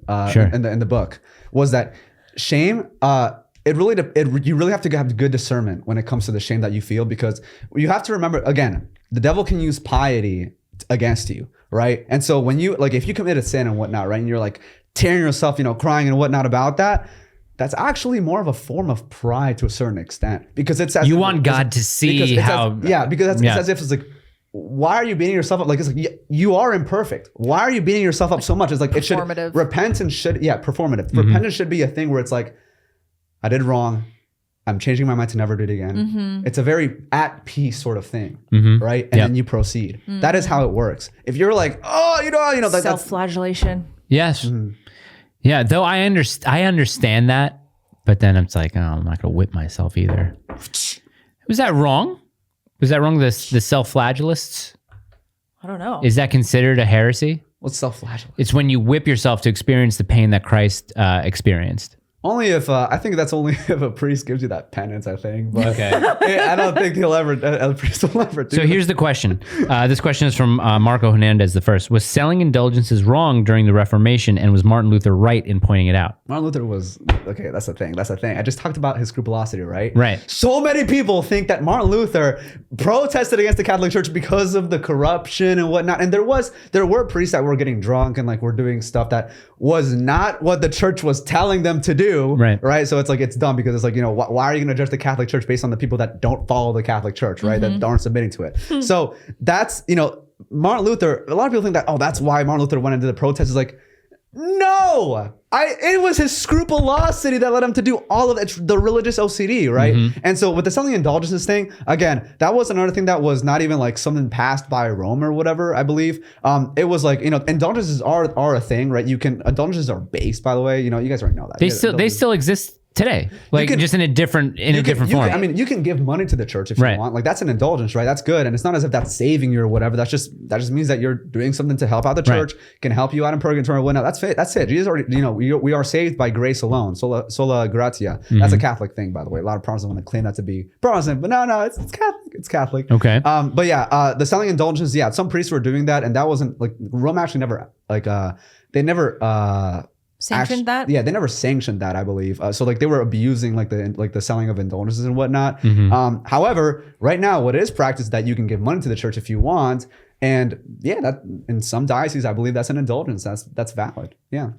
in the book was that shame, you really have to have good discernment when it comes to the shame that you feel, because you have to remember, again, the devil can use piety against you, right? And so when you, like, if you commit a sin and whatnot, right, and you're like tearing yourself, crying and whatnot about that, that's actually more of a form of pride to a certain extent, because it's as you want God to see how. It's as if it's like, why are you beating yourself up? Like, it's like, you are imperfect. Why are you beating yourself up so much? It's like, repentance should, performative. Repentance should be a thing where it's like, I did wrong. I'm changing my mind to never do it again. It's a very at peace sort of thing, right? And then you proceed. That is how it works. If you're like, that's self-flagellation. Yes. Yeah. Though I understand that, but then it's like, I'm not gonna whip myself either. Was that wrong? Was that wrong? The self-flagellists? I don't know. Is that considered a heresy? What's self-flagellation? It's when you whip yourself to experience the pain that Christ experienced. Only if I think that's only if a priest gives you that penance, I think. But okay. I don't think a priest will ever do. So here's the question. This question is from Marco Hernandez the first. Was selling indulgences wrong during the Reformation, and was Martin Luther right in pointing it out? Martin Luther was, okay, that's the thing. I just talked about his scrupulosity, right? Right. So many people think that Martin Luther protested against the Catholic Church because of the corruption and whatnot. And there were priests that were getting drunk and like were doing stuff that was not what the church was telling them to do. Right. So it's like, it's dumb, because it's like, why are you going to judge the Catholic Church based on the people that don't follow the Catholic Church, right? That aren't submitting to it. So that's, Martin Luther, a lot of people think that, that's why Martin Luther went into the protest. Is like, no, it was his scrupulosity that led him to do all of it, the religious OCD, right? And so with the selling indulgences thing, again, that was another thing that was not even like something passed by Rome or whatever, I believe. It was like, indulgences are a thing, right? Indulgences are based, by the way, you guys already know that. They still exist today, like just in a different form. You can give money to the church if you want. Like, that's an indulgence, right? That's good, and it's not as if that's saving you or whatever. That just means that you're doing something to help out the church, can help you out in purgatory or whatnot. That's it. Jesus already, we are saved by grace alone, sola gratia. That's a Catholic thing, by the way. A lot of Protestants want to claim that to be Protestant, but no, it's Catholic. It's Catholic. Okay. But yeah, the selling indulgences. Yeah, some priests were doing that, and that wasn't like Rome actually never sanctioned that? Yeah, they never sanctioned that, I believe. So like they were abusing like the selling of indulgences and whatnot. However, right now, what is practiced that you can give money to the church if you want. And yeah, that in some dioceses, I believe that's an indulgence. That's valid. Yeah.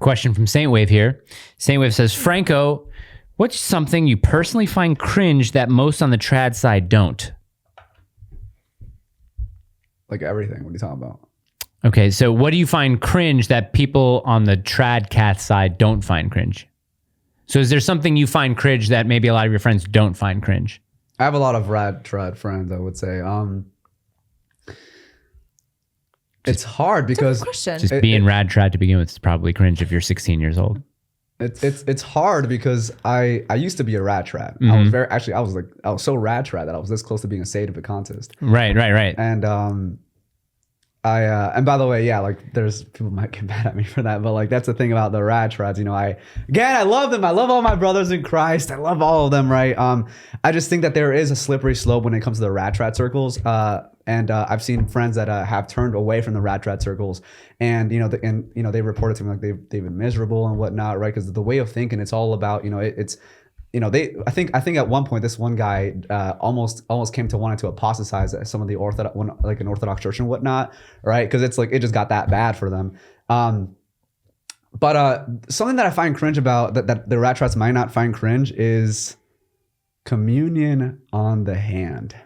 Question from Saint Wave here. Saint Wave says, Franco, what's something you personally find cringe that most on the trad side don't? Like everything. What are you talking about? Okay, so what do you find cringe that people on the trad cath side don't find cringe? So is there something you find cringe that maybe a lot of your friends don't find cringe? I have a lot of rad trad friends, I would say. It's hard because question. Just being rad trad to begin with is probably cringe if you're 16 years old. It's hard because I used to be a rad trad. I was so rad trad that I was this close to being a Sade of a contest. Right. And and by the way, yeah, like there's people might get mad at me for that, but like that's the thing about the rad trads. You know, I love them. I love all my brothers in Christ. I love all of them, right? I just think that there is a slippery slope when it comes to the rad trad circles. And I've seen friends that have turned away from the rad trad circles, and they reported to me like they've been miserable and whatnot, right? Because the way of thinking, it's all about I think at one point this one guy almost came to wanting to apostatize some of the an Orthodox church and whatnot, right? Because it's like it just got that bad for them. But something that I find cringe about that the rad trads might not find cringe is communion on the hand.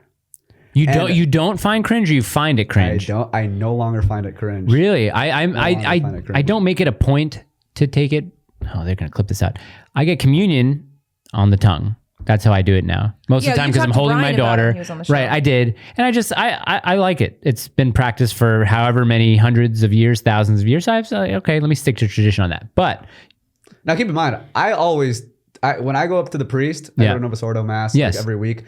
You don't find cringe, or you find it cringe? I no longer find it cringe. Really? I don't make it a point to take it. Oh, they're gonna clip this out. I get communion on the tongue. That's how I do it now. Most of the time because I'm holding my daughter. Right, I did. And I like it. It's been practiced for however many hundreds of years, thousands of years. I've said, okay, let me stick to tradition on that. But now keep in mind, when I go up to the priest, I go to Novus Ordo Mass like every week.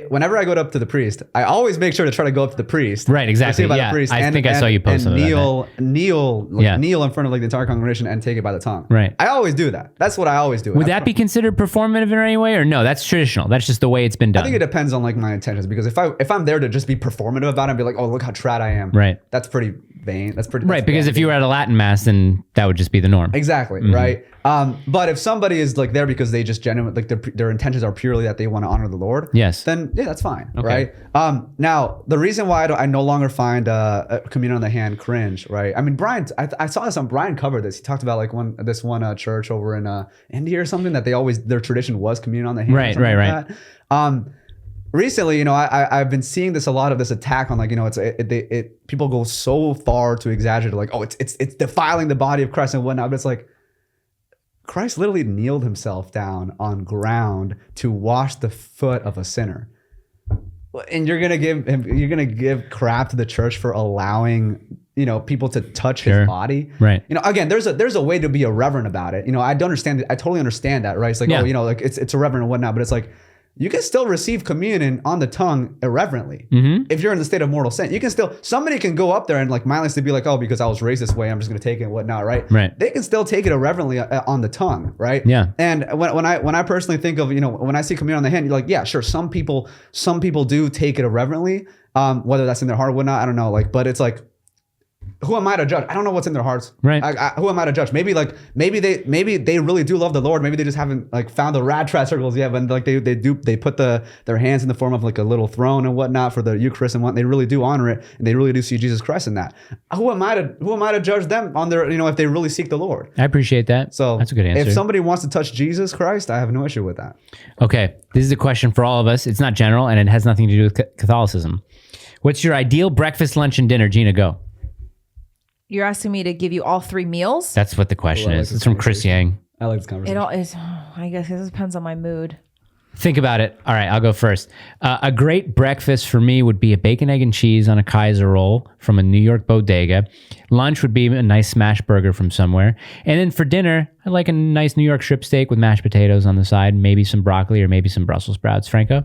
Whenever I go up to the priest, I always make sure to try to go up to the priest. Right, exactly. Yeah, the priest, I think I saw you post something kneel in front of like the entire congregation and take it by the tongue. Right. I always do that. That's what I always do. Would that be considered performative in any way, or no? That's traditional. That's just the way it's been done. I think it depends on like my intentions, because if I'm there to just be performative about it and be like, oh, look how trad I am. Right. That's pretty vain. That's because if you were at a Latin mass, then that would just be the norm. Exactly. Mm-hmm. Right. But if somebody is like there because they just genuinely like their intentions are purely that they want to honor the Lord, yes, then yeah, that's fine. Okay. Right. Now the reason why I no longer find communion on the hand cringe, right? I mean, Brian, I saw this on Brian covered this. He talked about like this one church over in India or something that their tradition was communion on the hand. Right. Recently, I've been seeing a lot of this attack on like, people go so far to exaggerate, like, oh, it's defiling the body of Christ and whatnot. But it's like, Christ literally kneeled himself down on ground to wash the foot of a sinner. And you're gonna give crap to the church for allowing people to touch his body, right? Again, there's a way to be irreverent about it. I totally understand that, right? It's like, like it's irreverent and whatnot, but it's like, you can still receive communion on the tongue irreverently. Mm-hmm. If you're in the state of mortal sin, somebody can go up there and like mindlessly be like, oh, because I was raised this way, I'm just going to take it and whatnot, right? Right. They can still take it irreverently on the tongue, right? Yeah. And when I personally think of, when I see communion on the hand, you're like, yeah, sure. Some people do take it irreverently, whether that's in their heart or whatnot, I don't know. Like, but it's like, who am I to judge? I don't know what's in their hearts. Right. Who am I to judge? Maybe they really do love the Lord. Maybe they just haven't like found the rad trad circles yet. But like they put their hands in the form of like a little throne and whatnot for the Eucharist and what. They really do honor it, and they really do see Jesus Christ in that. Who am I to judge them on their if they really seek the Lord? I appreciate that. So that's a good answer. If somebody wants to touch Jesus Christ, I have no issue with that. Okay, this is a question for all of us. It's not general, and it has nothing to do with Catholicism. What's your ideal breakfast, lunch, and dinner? Gina, go. You're asking me to give you all 3 meals? That's what the question is. It's from Chris Yang. I like this conversation. It all is. I guess it depends on my mood. Think about it. All right, I'll go first. A great breakfast for me would be a bacon, egg, and cheese on a Kaiser roll from a New York bodega. Lunch would be a nice smash burger from somewhere. And then for dinner, I like a nice New York strip steak with mashed potatoes on the side, maybe some broccoli or maybe some Brussels sprouts. Franco?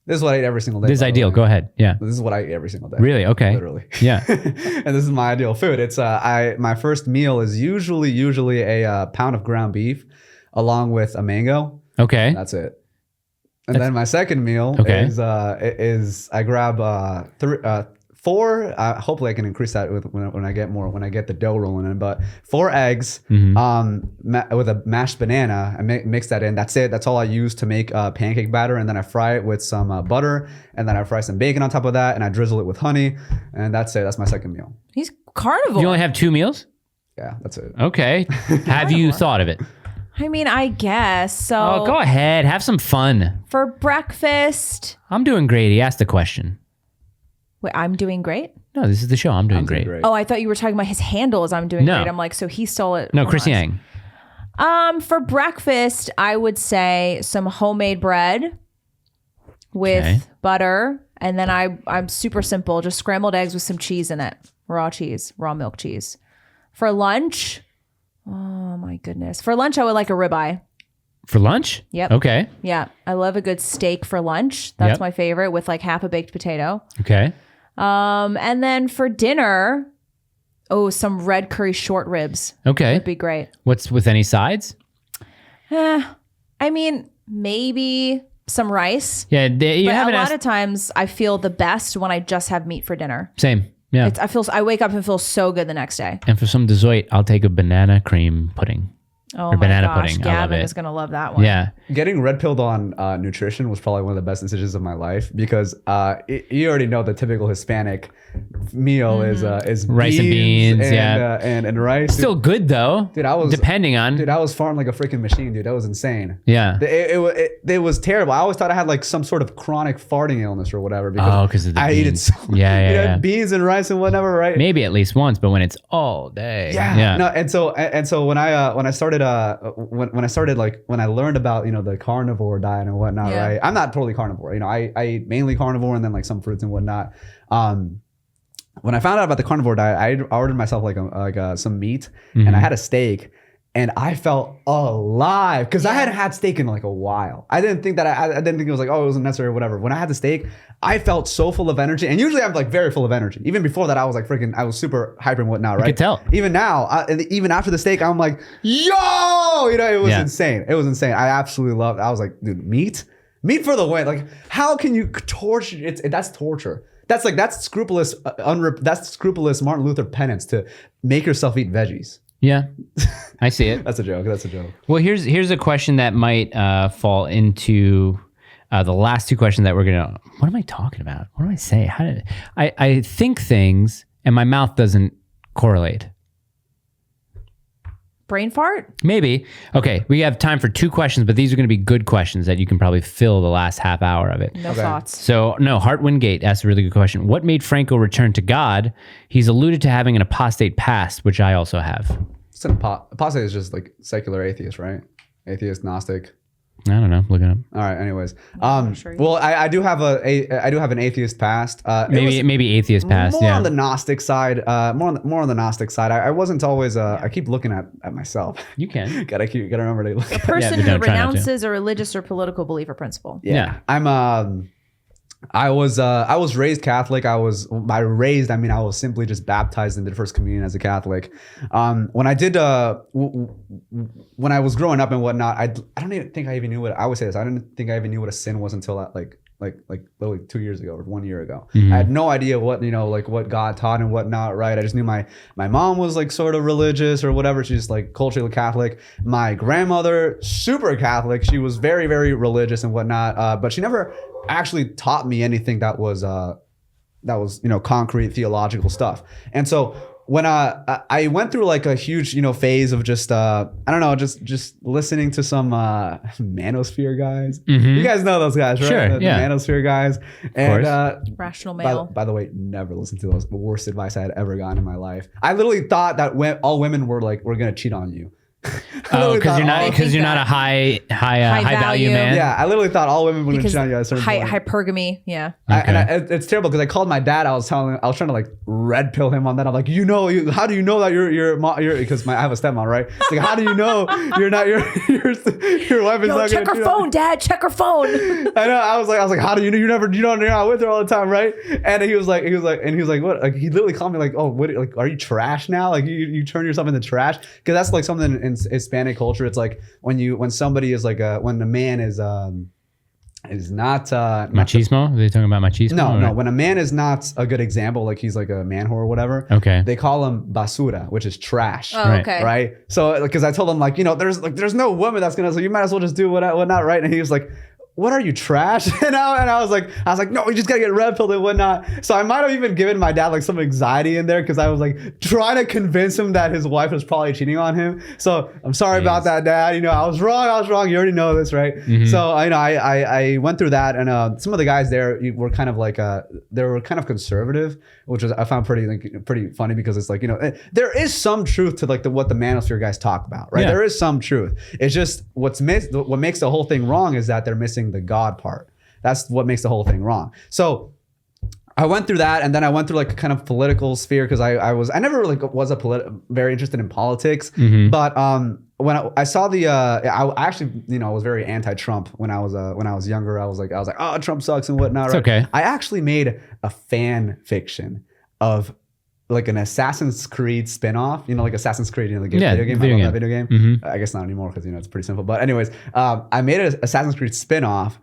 This is what I eat every single day. This is ideal. Go ahead. Yeah. This is what I eat every single day. Really? Okay. Literally. Yeah. And this is my ideal food. It's my first meal is usually a pound of ground beef along with a mango. Okay. That's it. And then my second meal is I grab 4. Hopefully I can increase that when I get the dough rolling in. But 4 eggs, with a mashed banana. I mix that in. That's it. That's all I use to make pancake batter, and then I fry it with some butter, and then I fry some bacon on top of that, and I drizzle it with honey, and that's it. That's my second meal. He's carnivore. You only have 2 meals? Yeah, that's it. Okay. Have you thought of it? I mean, I guess so. Oh, go ahead. Have some fun. For breakfast. I'm doing great. He asked the question. Wait, I'm doing great? No, this is the show. I'm doing great. Oh, I thought you were talking about his handle as I'm doing great. I'm like, so he stole it. No, Chris Yang. For breakfast, I would say some homemade bread with butter. And then I'm super simple, just scrambled eggs with some cheese in it. Raw milk cheese. For lunch, oh my goodness. For lunch, I would like a ribeye. For lunch? Yep. Okay. Yeah. I love a good steak for lunch. That's my favorite, with like half a baked potato. Okay. And then for dinner, some red curry short ribs. Okay. Would be great. What's with any sides? I mean, maybe some rice. Yeah. But a lot of times I feel the best when I just have meat for dinner. Same. Yeah. I wake up and feel so good the next day. And for some dessert, I'll take a banana cream pudding. Oh or my banana gosh, pudding. Gavin I love it. is going to love that one. Yeah. Getting red pilled on nutrition was probably one of the best decisions of my life, because you already know the typical Hispanic meal is rice and beans, and rice. Still good though. Dude, I was I was farmed like a freaking machine, dude. That was insane. Yeah. It was terrible. I always thought I had like some sort of chronic farting illness or whatever, because of the I beans. ate it so Yeah. beans and rice and whatever, right? Maybe at least once, but when it's all day. Yeah. No, and so when I started when I learned about, the carnivore diet and whatnot, right? I'm not totally carnivore. I eat mainly carnivore and then like some fruits and whatnot. When I found out about the carnivore diet, I ordered myself some meat, and I had a steak, and I felt alive because I hadn't had steak in like a while. I didn't think it was like, it wasn't necessary or whatever. When I had the steak, I felt so full of energy, and usually I'm like very full of energy. Even before that, I was like I was super hyper and whatnot, right? You could tell. Even now, and even after the steak, I'm like, yo, it was insane. It was insane. I absolutely loved it. I was like, dude, meat for the win. Like, how can you torture? That's torture. That's scrupulous. That's scrupulous Martin Luther penance to make yourself eat veggies. Yeah, I see it. That's a joke. Well, here's a question that might fall into the last 2 questions that we're gonna. What am I talking about? What do I say? I think things and my mouth doesn't correlate. Brain fart? Maybe. Okay, we have time for 2 questions, but these are going to be good questions that you can probably fill the last half hour of it. No thoughts. So, Hart Wingate asked a really good question. What made Franco return to God? He's alluded to having an apostate past, which I also have. Apostate is just like secular atheist, right? Atheist, Gnostic. I don't know. Look it up. All right. Anyways, well, I do have an atheist past. Maybe atheist past. More on the Gnostic side. More on the Gnostic side. I wasn't always. I keep looking at myself. You can. gotta remember to look. A person who renounces a religious or political belief or principle. Yeah. I was raised Catholic. I was simply just baptized into the first communion as a Catholic. When I did when I was growing up and whatnot, I don't even think I even knew what I would say this. I didn't think I even knew what a sin was until like literally 2 years ago or 1 year ago. I had no idea what what God taught and whatnot, right? I just knew my mom was like sort of religious or whatever. She's like culturally Catholic. My grandmother, super Catholic. She was very, very religious and whatnot. But she never actually taught me anything that was concrete theological stuff. And so when I went through like a huge phase of just just listening to some manosphere guys. You guys know those guys, right? Sure, the manosphere guys. And Rational male. By the way, never listen to those. The worst advice I had ever gotten in my life. I literally thought that all women were gonna cheat on you. Because you're not a high value man. Yeah, I literally thought all women were going to cheat on you at a certain point. Hypergamy, yeah. It's terrible because I called my dad. I was trying to like red pill him on that. I'm like, how do you know that you're because I have a stepmom, right? It's like, how do you know you're not your wife is not check her phone, Dad. Check her phone. I know. I was like, how do you know you're not with her all the time, right? And he was like, what? Like he literally called me like, oh, what? Like, are you trash now? Like you turn yourself into trash? Because that's like something in Hispanic culture. It's like when somebody is like when a man is is not machismo. Are they talking about machismo? No. When a man is not a good example, like he's like a man whore or whatever. Okay. They call him basura, which is trash. Oh, okay. Right. So because I told him like, there's no woman that's gonna. So you might as well just do whatnot, right? And he was like, what are you, trash? And I was like, no, we just gotta get red pilled and whatnot. So I might have even given my dad like some anxiety in there because I was like trying to convince him that his wife was probably cheating on him. So I'm sorry about that, Dad. I was wrong. You already know this, right? Mm-hmm. So I went through that, and some of the guys there were kind of like they were kind of conservative, which I found pretty funny because it's like there is some truth to like what the manosphere guys talk about, right? Yeah. There is some truth. It's just what makes the whole thing wrong is that they're missing the God part. That's what makes the whole thing wrong. So I went through that, and then I went through like a kind of political sphere because I never really was very interested in politics. Mm-hmm. But when I saw I actually I was very anti-Trump when I was younger. I was like oh, Trump sucks and whatnot. It's right? Okay. I actually made a fan fiction of like an Assassin's Creed spinoff, like Assassin's Creed, the game, video game. I love that video game. Mm-hmm. I guess not anymore because it's pretty simple. But anyways, I made an Assassin's Creed spinoff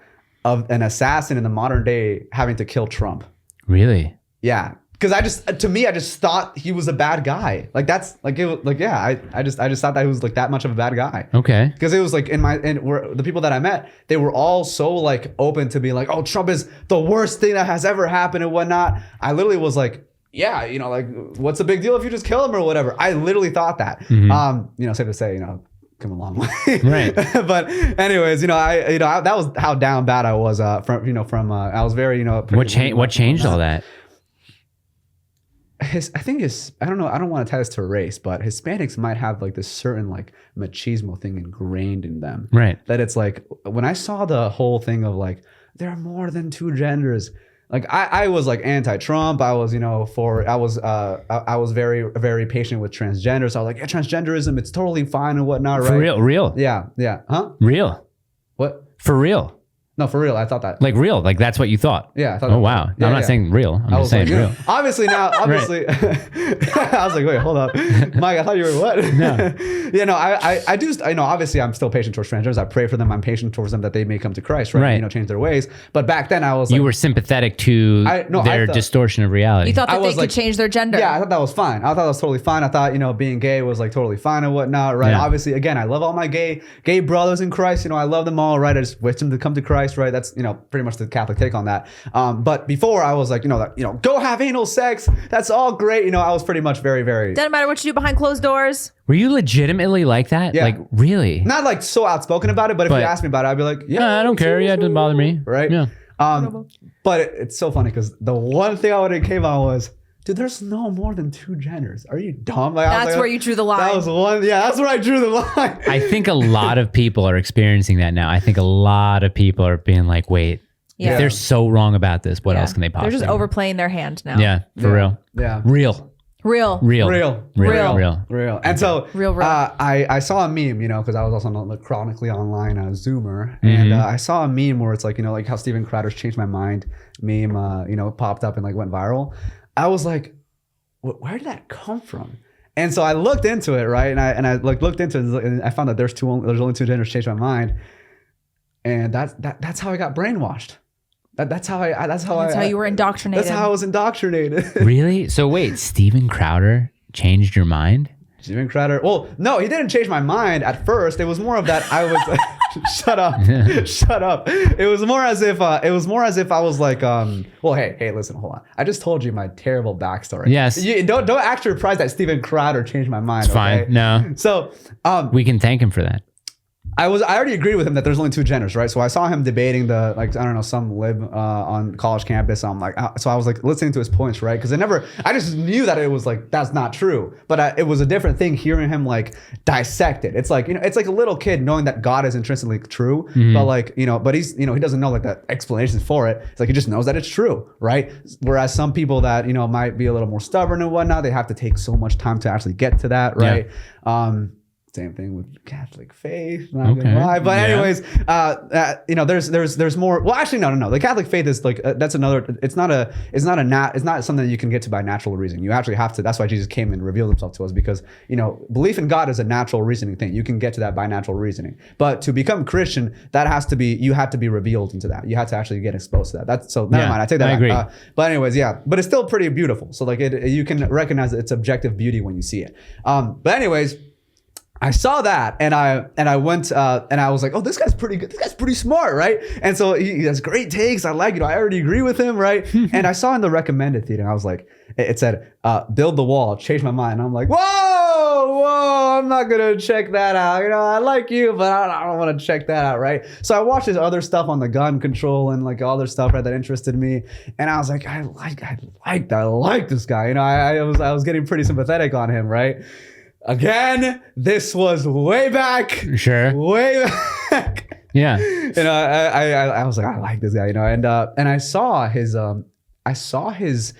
of an assassin in the modern day having to kill Trump. Really? Yeah, because I just thought he was a bad guy. Like that's like it was like I just thought that he was like that much of a bad guy. Okay. Because it was like the people that I met, they were all so like open to being like, oh, Trump is the worst thing that has ever happened and whatnot. I literally was like, yeah, like what's the big deal if you just kill him or whatever? I literally thought that. Mm-hmm. Safe to say, come a long way. Right. But anyways, that was how down bad I was from I was very, what changed all that? I think I don't know. I don't want to tie this to race, but Hispanics might have like this certain like machismo thing ingrained in them. Right. That it's like when I saw the whole thing of like, there are more than two genders. Like I was like anti-Trump. I was, I was very, very patient with transgenders. So I was like, yeah, transgenderism, it's totally fine and whatnot, right? For real. Yeah. Huh? Real. What? For real. No, for real. I thought that. Like real. Like that's what you thought. Yeah. I thought oh, wow. Yeah, I'm not saying real. I'm just saying real. Obviously now, I was like, wait, hold up. Mike, I thought you were what? No. I know, obviously I'm still patient towards transgenders. I pray for them. I'm patient towards them that they may come to Christ, right? Change their ways. But back then I was you were sympathetic to their distortion of reality. You thought that they could change their gender. Yeah, I thought that was fine. I thought that was totally fine. I thought, being gay was like totally fine and whatnot, right? Yeah. Obviously, again, I love all my gay brothers in Christ. I love them all, right? I just wish them to come to Christ, right? That's, pretty much the Catholic take on that. But before I was like, go have anal sex. That's all great. I was pretty much very, very. Doesn't matter what you do behind closed doors. Were you legitimately like that? Yeah. Like really? Not like so outspoken about it, but if you ask me about it, I'd be like, yeah, no, I don't care. Yeah, it doesn't bother me. Right? Yeah. But it's so funny because the one thing I would have came on was, dude, there's no more than two genders. Are you dumb? That's where you drew the line. That was one. Yeah, that's where I drew the line. I think a lot of people are experiencing that now. I think a lot of people are being like, wait, if they're so wrong about this, what else can they possibly? They're just overplaying their hand now. Yeah, for real. Yeah. Real. And so I saw a meme, because I was also on chronically online Zoomer, and I saw a meme where it's like, like how Steven Crowder's Changed My Mind meme, popped up and like went viral. I was like, where did that come from? And so I looked into it, right? And I looked into it, and I found that there's only two genders. Changed my mind, and that's how I got brainwashed. That's how you were indoctrinated. That's how I was indoctrinated. Really? So wait, Steven Crowder changed your mind? Steven Crowder. Well, no, he didn't change my mind at first. It was more of that I was shut up. It was more as if I was like, well, hey, listen, hold on. I just told you my terrible backstory. Yes. You don't act surprised that Steven Crowder changed my mind. It's fine. No. So we can thank him for that. I already agreed with him that there's only two genders, right? So I saw him debating some lib on college campus. So I was like listening to his points, right? Because I just knew that it was like, that's not true. But it was a different thing hearing him like dissect it. It's like, it's like a little kid knowing that God is intrinsically true, but like, but he's, he doesn't know like the explanations for it. It's like, he just knows that it's true, right? Whereas some people that, might be a little more stubborn and whatnot, they have to take so much time to actually get to that, right? Yeah. Same thing with Catholic faith. Not gonna lie, but anyways, there's more. Well, actually, no. The Catholic faith is like that's another. It's not something that you can get to by natural reasoning. You actually have to. That's why Jesus came and revealed himself to us, because belief in God is a natural reasoning thing. You can get to that by natural reasoning. But to become Christian, you have to be revealed into that. You have to actually get exposed to that. Never mind. I take that. I agree. But anyways, yeah. But it's still pretty beautiful. So like you can recognize its objective beauty when you see it. But anyways. I saw that and I went and I was like, oh, this guy's pretty good. This guy's pretty smart, right? And so he has great takes. I like, I already agree with him, right? And I saw in the recommended feed and I was like, it said, build the wall, change my mind. And I'm like, whoa, I'm not gonna check that out. I like you, but I don't want to check that out, right? So I watched his other stuff on the gun control and like other stuff, right, that interested me. And I was like, I like this guy. I was getting pretty sympathetic on him, right? Again, this was way back. Sure. Way back. Yeah. I was like, I like this guy, and I saw his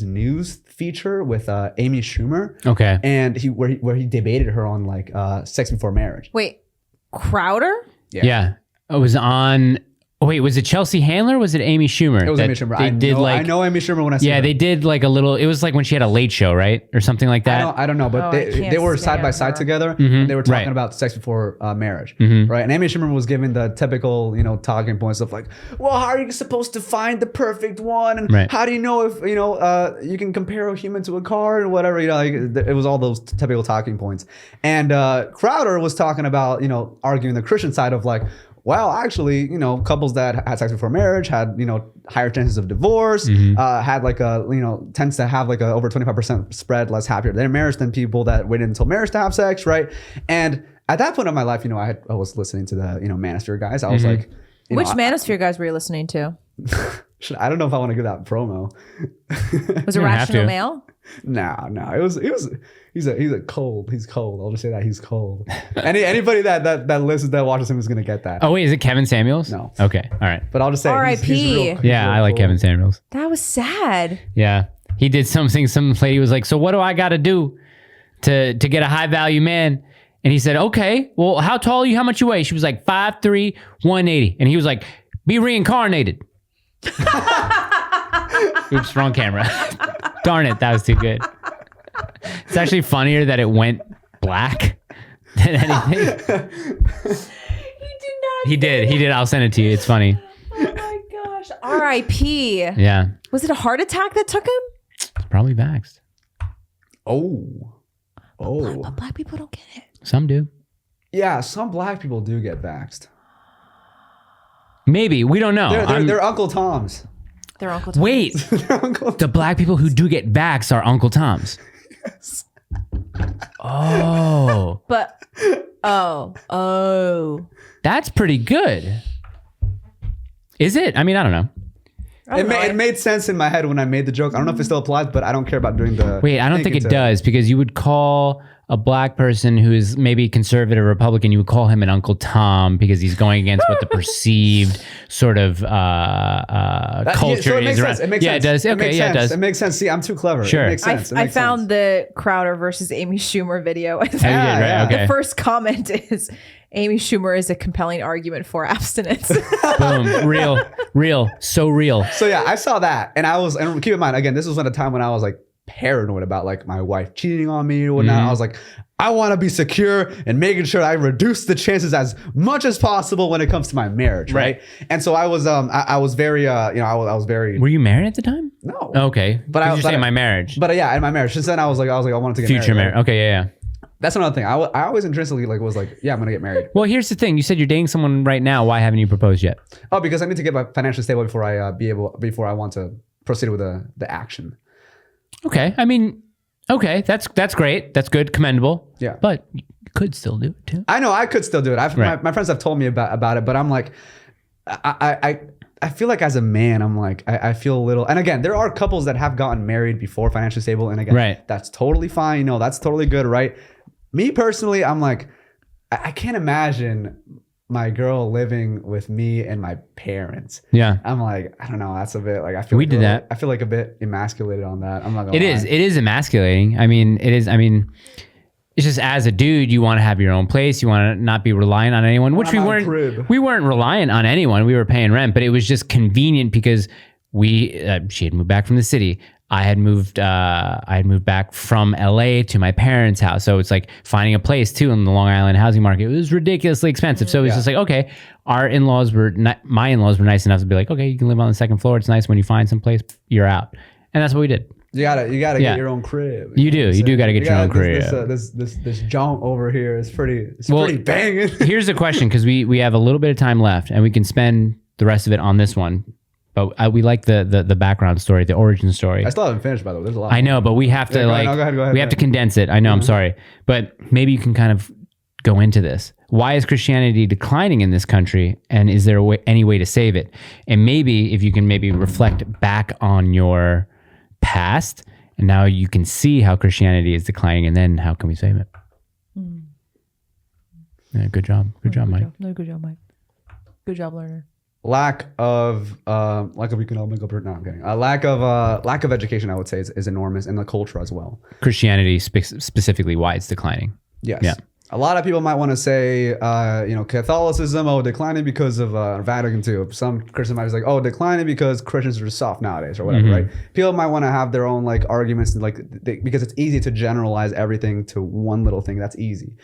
news feature with Amy Schumer. Okay. And where he debated her on like sex before marriage. Wait, Crowder? Yeah. It was on. Wait, was it Chelsea Handler or was it Amy Schumer? It was Amy Schumer. I know Amy Schumer when I see her. They did like a little, it was like when she had a late show, right? Or something like that. I don't know, but they were side by side together and they were talking about sex before marriage, right? And Amy Schumer was giving the typical, talking points of like, well, how are you supposed to find the perfect one? And how do you know if, you can compare a human to a car and whatever, like it was all those typical talking points. And Crowder was talking about, arguing the Christian side of like, well, actually, couples that had sex before marriage had, higher chances of divorce, had like tends to have like a over 25% spread less happier in marriage than people that waited until marriage to have sex, right? And at that point in my life, I was listening to the, Manosphere guys. I was like, which Manosphere guys were you listening to? I don't know if I want to give that promo. Was it Rational Male? No. He's cold. He's cold. I'll just say that he's cold. Anybody that listens, that watches him is gonna get that. Oh wait, is it Kevin Samuels? No. Okay, all right. But I'll just say R.I.P. Yeah, I like Kevin Samuels. That was sad. Yeah, he did something. Some lady was like, "So what do I got to do to get a high value man?" And he said, "Okay, well, how tall are you? How much you weigh?" She was like 5'3", 180, and he was like, "Be reincarnated." Oops, wrong camera. Darn it, that was too good. It's actually funnier that it went black than anything. He did. I'll send it to you. It's funny. Oh my gosh. R.I.P. Yeah. Was it a heart attack that took him? It's probably vaxxed. Oh. But black people don't get it. Some do. Yeah, some black people do get vaxxed. Maybe. We don't know. They're Uncle Toms. They're Uncle Toms. Wait. The black people who do get vaxxed are Uncle Toms. Yes. Oh. But, that's pretty good. Is it? I mean, I don't know. It made sense in my head when I made the joke. I don't know if it still applies, but I don't care about doing the... Wait, I don't think it does, because you would call a black person who is maybe conservative Republican, you would call him an Uncle Tom because he's going against what the perceived sort of culture is around. It makes sense. It does. Okay, yeah, it does. It makes sense. See, I'm too clever. Sure. It makes sense. I found the Crowder versus Amy Schumer video. Right? Okay. The first comment is, Amy Schumer is a compelling argument for abstinence. Boom. Real. So real. So yeah, I saw that. And keep in mind, again, this was at a time when I was like paranoid about like my wife cheating on me or whatnot. I was like, I want to be secure and making sure I reduce the chances as much as possible when it comes to my marriage, right? And so I was very I was very... Were you married at the time? No. Okay. But I was saying my marriage. But yeah, in my marriage. Since then I was like I wanted to get future married. Okay, yeah. That's another thing. I always intrinsically was like, yeah, I'm gonna get married. Well, here's the thing. You said you're dating someone right now. Why haven't you proposed yet? Oh, because I need to get financially stable before I want to proceed with the action. Okay. I mean, okay, that's great. That's good, commendable. Yeah. But you could still do it too. I know I could still do it. My friends have told me about it, but I'm like, I feel like as a man, I'm like, I feel a little, and again, there are couples that have gotten married before financially stable. And again, that's totally fine. That's totally good. Right. Me personally, I'm like, I can't imagine my girl living with me and my parents. Yeah. I'm like, I don't know. That's a bit like, I feel We like did that. I feel like a bit emasculated on that. I'm not gonna It lie. is. It is emasculating. I mean, it is. I mean, it's just as a dude, you want to have your own place. You want to not be reliant on anyone, which we weren't. Crib. We weren't reliant on anyone. We were paying rent, but it was just convenient because she had moved back from the city. I had moved back from LA to my parents' house. So it's like finding a place too in the Long Island housing market. It was ridiculously expensive. So it was just like, okay, my in-laws were nice enough to be like, okay, you can live on the second floor. It's nice when you find some place, you're out. And that's what we did. You gotta get your own crib. You do gotta get your own crib. This junk over here is pretty banging. Here's the question, because we have a little bit of time left and we can spend the rest of it on this one. But we like the background story, the origin story. I still haven't finished, by the way. There's a lot. I know, but we have to go ahead, we have to condense it. I know, I'm sorry, but maybe you can kind of go into this. Why is Christianity declining in this country, and is there any way to save it? And maybe if you can reflect back on your past, and now you can see how Christianity is declining, and then how can we save it? Yeah, good job, Mike. Good job, Mike. Good job, learner. Lack of economic opportunity. No, I'm kidding. Lack of education, I would say, is enormous, and the culture as well. Christianity specifically, why it's declining. Yes. Yeah. A lot of people might want to say, Catholicism, declining because of Vatican II. Some Christians might be like, declining because Christians are soft nowadays or whatever, right? People might want to have their own like arguments, because it's easy to generalize everything to one little thing. That's easy.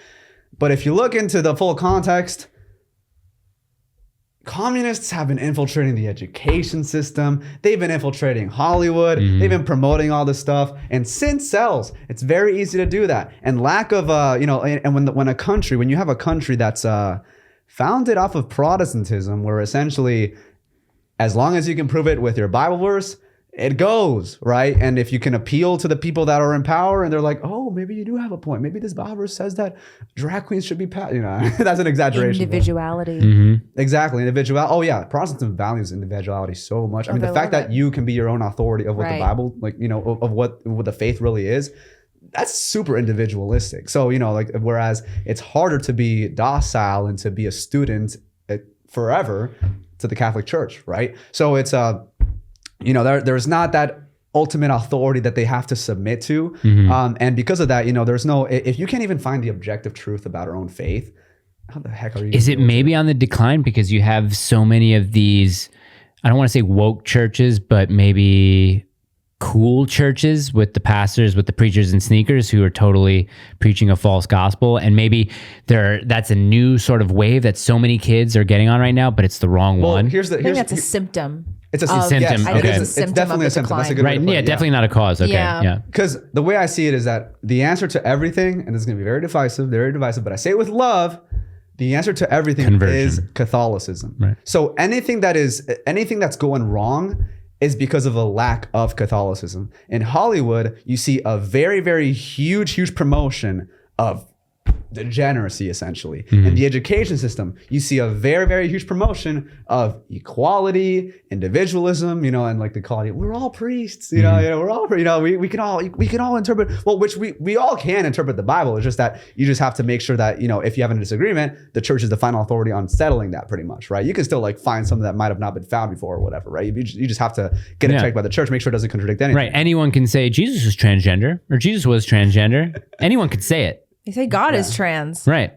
But if you look into the full context, communists have been infiltrating the education system. They've been infiltrating Hollywood. They've been promoting all this stuff. And sin sells. It's very easy to do that. And lack of, and when you have a country that's founded off of Protestantism, where essentially, as long as you can prove it with your Bible verse, it goes, right? And if you can appeal to the people that are in power and they're like, oh, maybe you do have a point. Maybe this Bible verse says that drag queens should be, that's an exaggeration. Individuality. Exactly. Individuality. Oh yeah. Protestantism values individuality so much. I mean, the fact that you can be your own authority of what the Bible, of what the faith really is, that's super individualistic. So, whereas it's harder to be docile and to be a student forever to the Catholic Church, right? So it's, there's not that ultimate authority that they have to submit to. And because of that, there's no, if you can't even find the objective truth about our own faith, how the heck are you? Is it maybe on the decline because you have so many of these, I don't want to say woke churches, but maybe cool churches with the pastors, with the preachers in sneakers who are totally preaching a false gospel. And maybe that's a new sort of wave that so many kids are getting on right now, but it's the wrong one. I think that's a symptom. It's a symptom. Yes, Okay. it's definitely a symptom. That's a good way right. to put Yeah, it. definitely not a cause. Okay. Yeah. Because the way I see it is that the answer to everything, and this is going to be very divisive, but I say it with love, the answer to everything is Catholicism. Right. So anything that's going wrong is because of a lack of Catholicism. In Hollywood, you see a very, very huge promotion of degeneracy, essentially. In the education system, you see a very, very huge promotion of equality, individualism, and like they call it, we're all priests, we're all, we can all interpret, well, which we all can interpret the Bible. It's just that you just have to make sure that, if you have a disagreement, the church is the final authority on settling that pretty much, right? You can still like find something that might have not been found before or whatever, right? You just have to get it checked by the church, make sure it doesn't contradict anything. Right. Anyone can say Jesus is transgender or Jesus was transgender. Anyone could say it. They say God is trans. Right.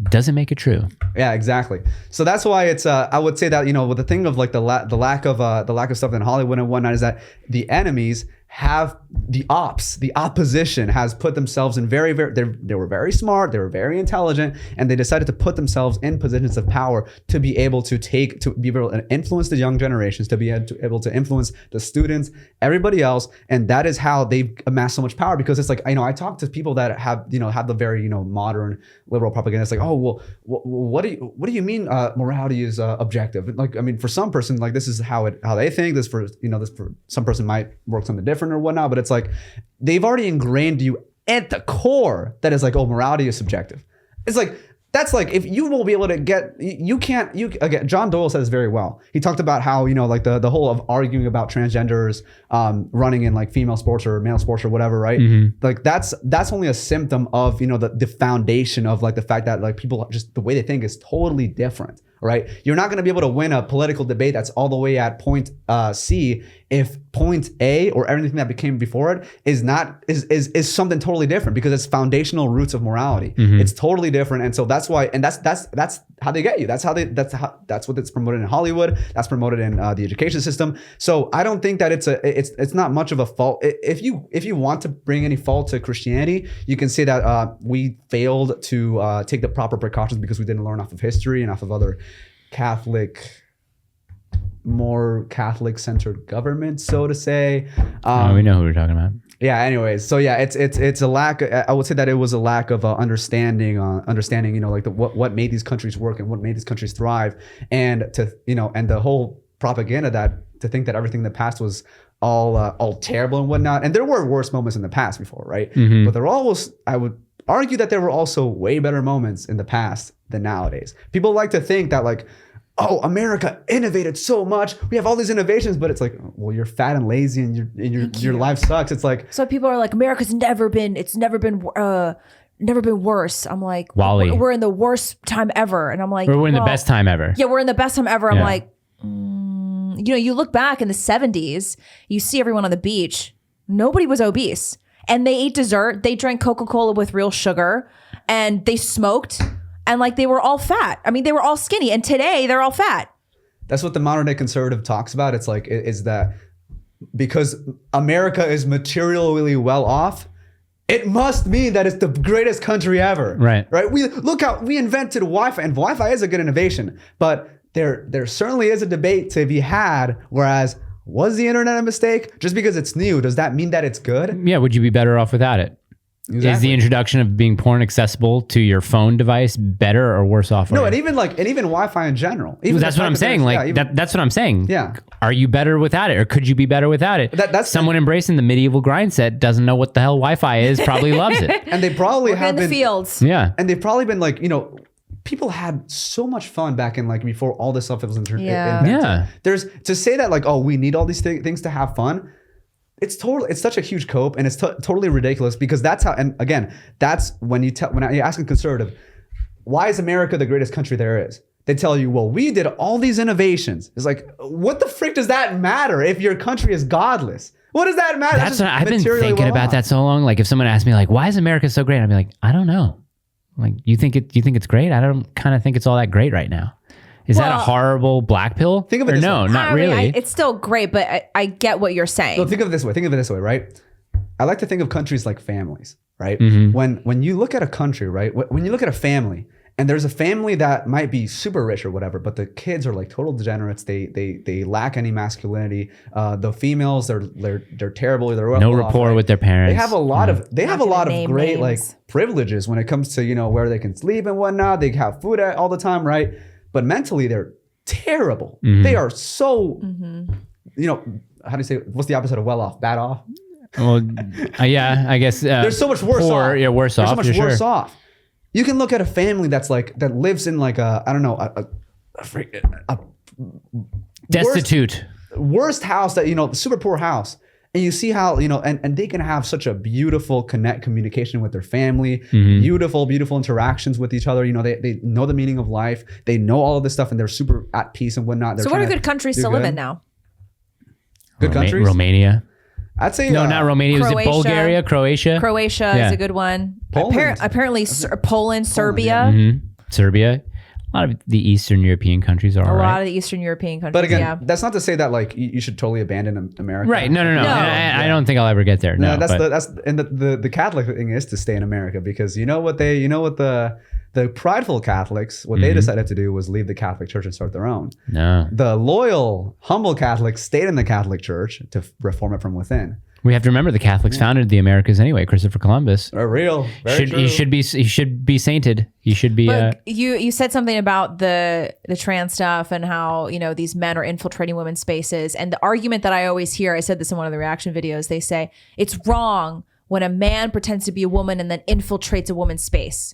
Doesn't make it true. Yeah, exactly. So that's why it's I would say that with the thing of like the lack of stuff in Hollywood and whatnot is that the enemies have the opposition has put themselves in very, very, they were very smart, they were very intelligent, and they decided to put themselves in positions of power to be able to be able to influence the young generations, to be able to influence the students, everybody else. And that is how they've amassed so much power, because it's like, I talk to people that have the very, modern liberal propaganda. It's like, oh, well, what do you mean morality is objective? Like, I mean, for some person, like this is how they think. This for some person might work something different or whatnot, but it's like they've already ingrained you at the core that is like, oh, morality is subjective. It's like That's like, if you won't be able to get, again, John Doyle says very well. He talked about how, like the whole of arguing about transgenders running in like female sports or male sports or whatever, right? Like that's only a symptom of, the foundation of like the fact that like people just, the way they think is totally different. Right, you're not going to be able to win a political debate that's all the way at point C if point A or everything that became before it is something totally different, because it's foundational roots of morality. It's totally different, and so that's why, and that's how they get you. That's what it's promoted in Hollywood. That's promoted in the education system. So I don't think that it's not much of a fault. If you want to bring any fault to Christianity, you can say that we failed to take the proper precautions because we didn't learn off of history and off of other more Catholic-centered government, so to say. We know who we're talking about. Yeah. Anyways, so yeah, it's a lack. I would say that it was a lack of understanding, like what made these countries work and what made these countries thrive, and and the whole propaganda to think that everything in the past was all terrible and whatnot. And there were worse moments in the past before, right? But there always, I would argue that there were also way better moments in the past than nowadays. People like to think that like, oh, America innovated so much. We have all these innovations, but it's like, well, you're fat and lazy and your life sucks. It's like, so people are like, America's never been worse. I'm like, Wally, we're in the worst time ever. And I'm like, we're in the best time ever. Yeah, we're in the best time ever. I'm like, you look back in the 70s, you see everyone on the beach. Nobody was obese. And they ate dessert. They drank Coca-Cola with real sugar. And they smoked. And like they were all fat. I mean, they were all skinny. And today they're all fat. That's what the modern day conservative talks about. It's like, is that because America is materially well off, it must mean that it's the greatest country ever. Right. We invented Wi-Fi, and Wi-Fi is a good innovation. But there certainly is a debate to be had. Whereas, was the internet a mistake? Just because it's new, does that mean that it's good? Yeah. Would you be better off without it? Exactly. Is the introduction of being porn accessible to your phone device better or worse off? No, and even Wi-Fi in general. That's what I'm saying. That's what I'm saying. Yeah. Are you better without it, or could you be better without it? That's someone embracing the medieval grind set, doesn't know what the hell Wi-Fi is, probably loves it. And they probably have been in the fields. Yeah. And they've probably been like, people had so much fun back in like before all this stuff was invented. Yeah. There's to say that like, oh, we need all these things to have fun. It's such a huge cope, and it's totally ridiculous, because that's how, and again, that's when you ask a conservative, why is America the greatest country there is? They tell you, well, we did all these innovations. It's like, what the frick does that matter if your country is godless? What does that matter? That's what I've been thinking about that so long. Like if someone asked me like, why is America so great? I'd be like, I don't know. Like, you think it's great? I don't kind of think it's all that great right now. Is that a horrible black pill? Think of it this way. No, not really. It's still great, but I get what you're saying. So think of it this way, right? I like to think of countries like families, right? When you look at a country, right? When you look at a family, and there's a family that might be super rich or whatever, but the kids are like total degenerates. They lack any masculinity. The females, they're terrible. They're no rapport with their parents. They have a lot of great names. Like privileges when it comes to where they can sleep and whatnot. They have food all the time, right? But mentally, they're terrible. They are so, how do you say, what's the opposite of well off? Bad off? Well, yeah, I guess. They're so much worse off. Yeah, worse off. They're so much worse off. You can look at a family that lives in like a destitute. Worst house that, super poor house. And you see how, and they can have such a beautiful communication with their family, beautiful interactions with each other. They know the meaning of life. They know all of this stuff, and they're super at peace and whatnot. So what are good countries to live in now? Good countries? Romania. I'd say no, not Romania. Was it Bulgaria, Croatia? Croatia is a good one. Apparently, Poland, Serbia. Yeah. Serbia. A lot of the Eastern European countries are all right. A lot of the Eastern European countries, but again, that's not to say that like you should totally abandon America. Right? No. I don't think I'll ever get there. No, the Catholic thing is to stay in America, because the prideful Catholics, what they decided to do was leave the Catholic Church and start their own. No, the loyal, humble Catholics stayed in the Catholic Church to reform it from within. We have to remember the Catholics founded the Americas anyway. Christopher Columbus. He should be sainted. He should be. You said something about the trans stuff and how these men are infiltrating women's spaces, and the argument that I always hear. I said this in one of the reaction videos. They say it's wrong when a man pretends to be a woman and then infiltrates a woman's space.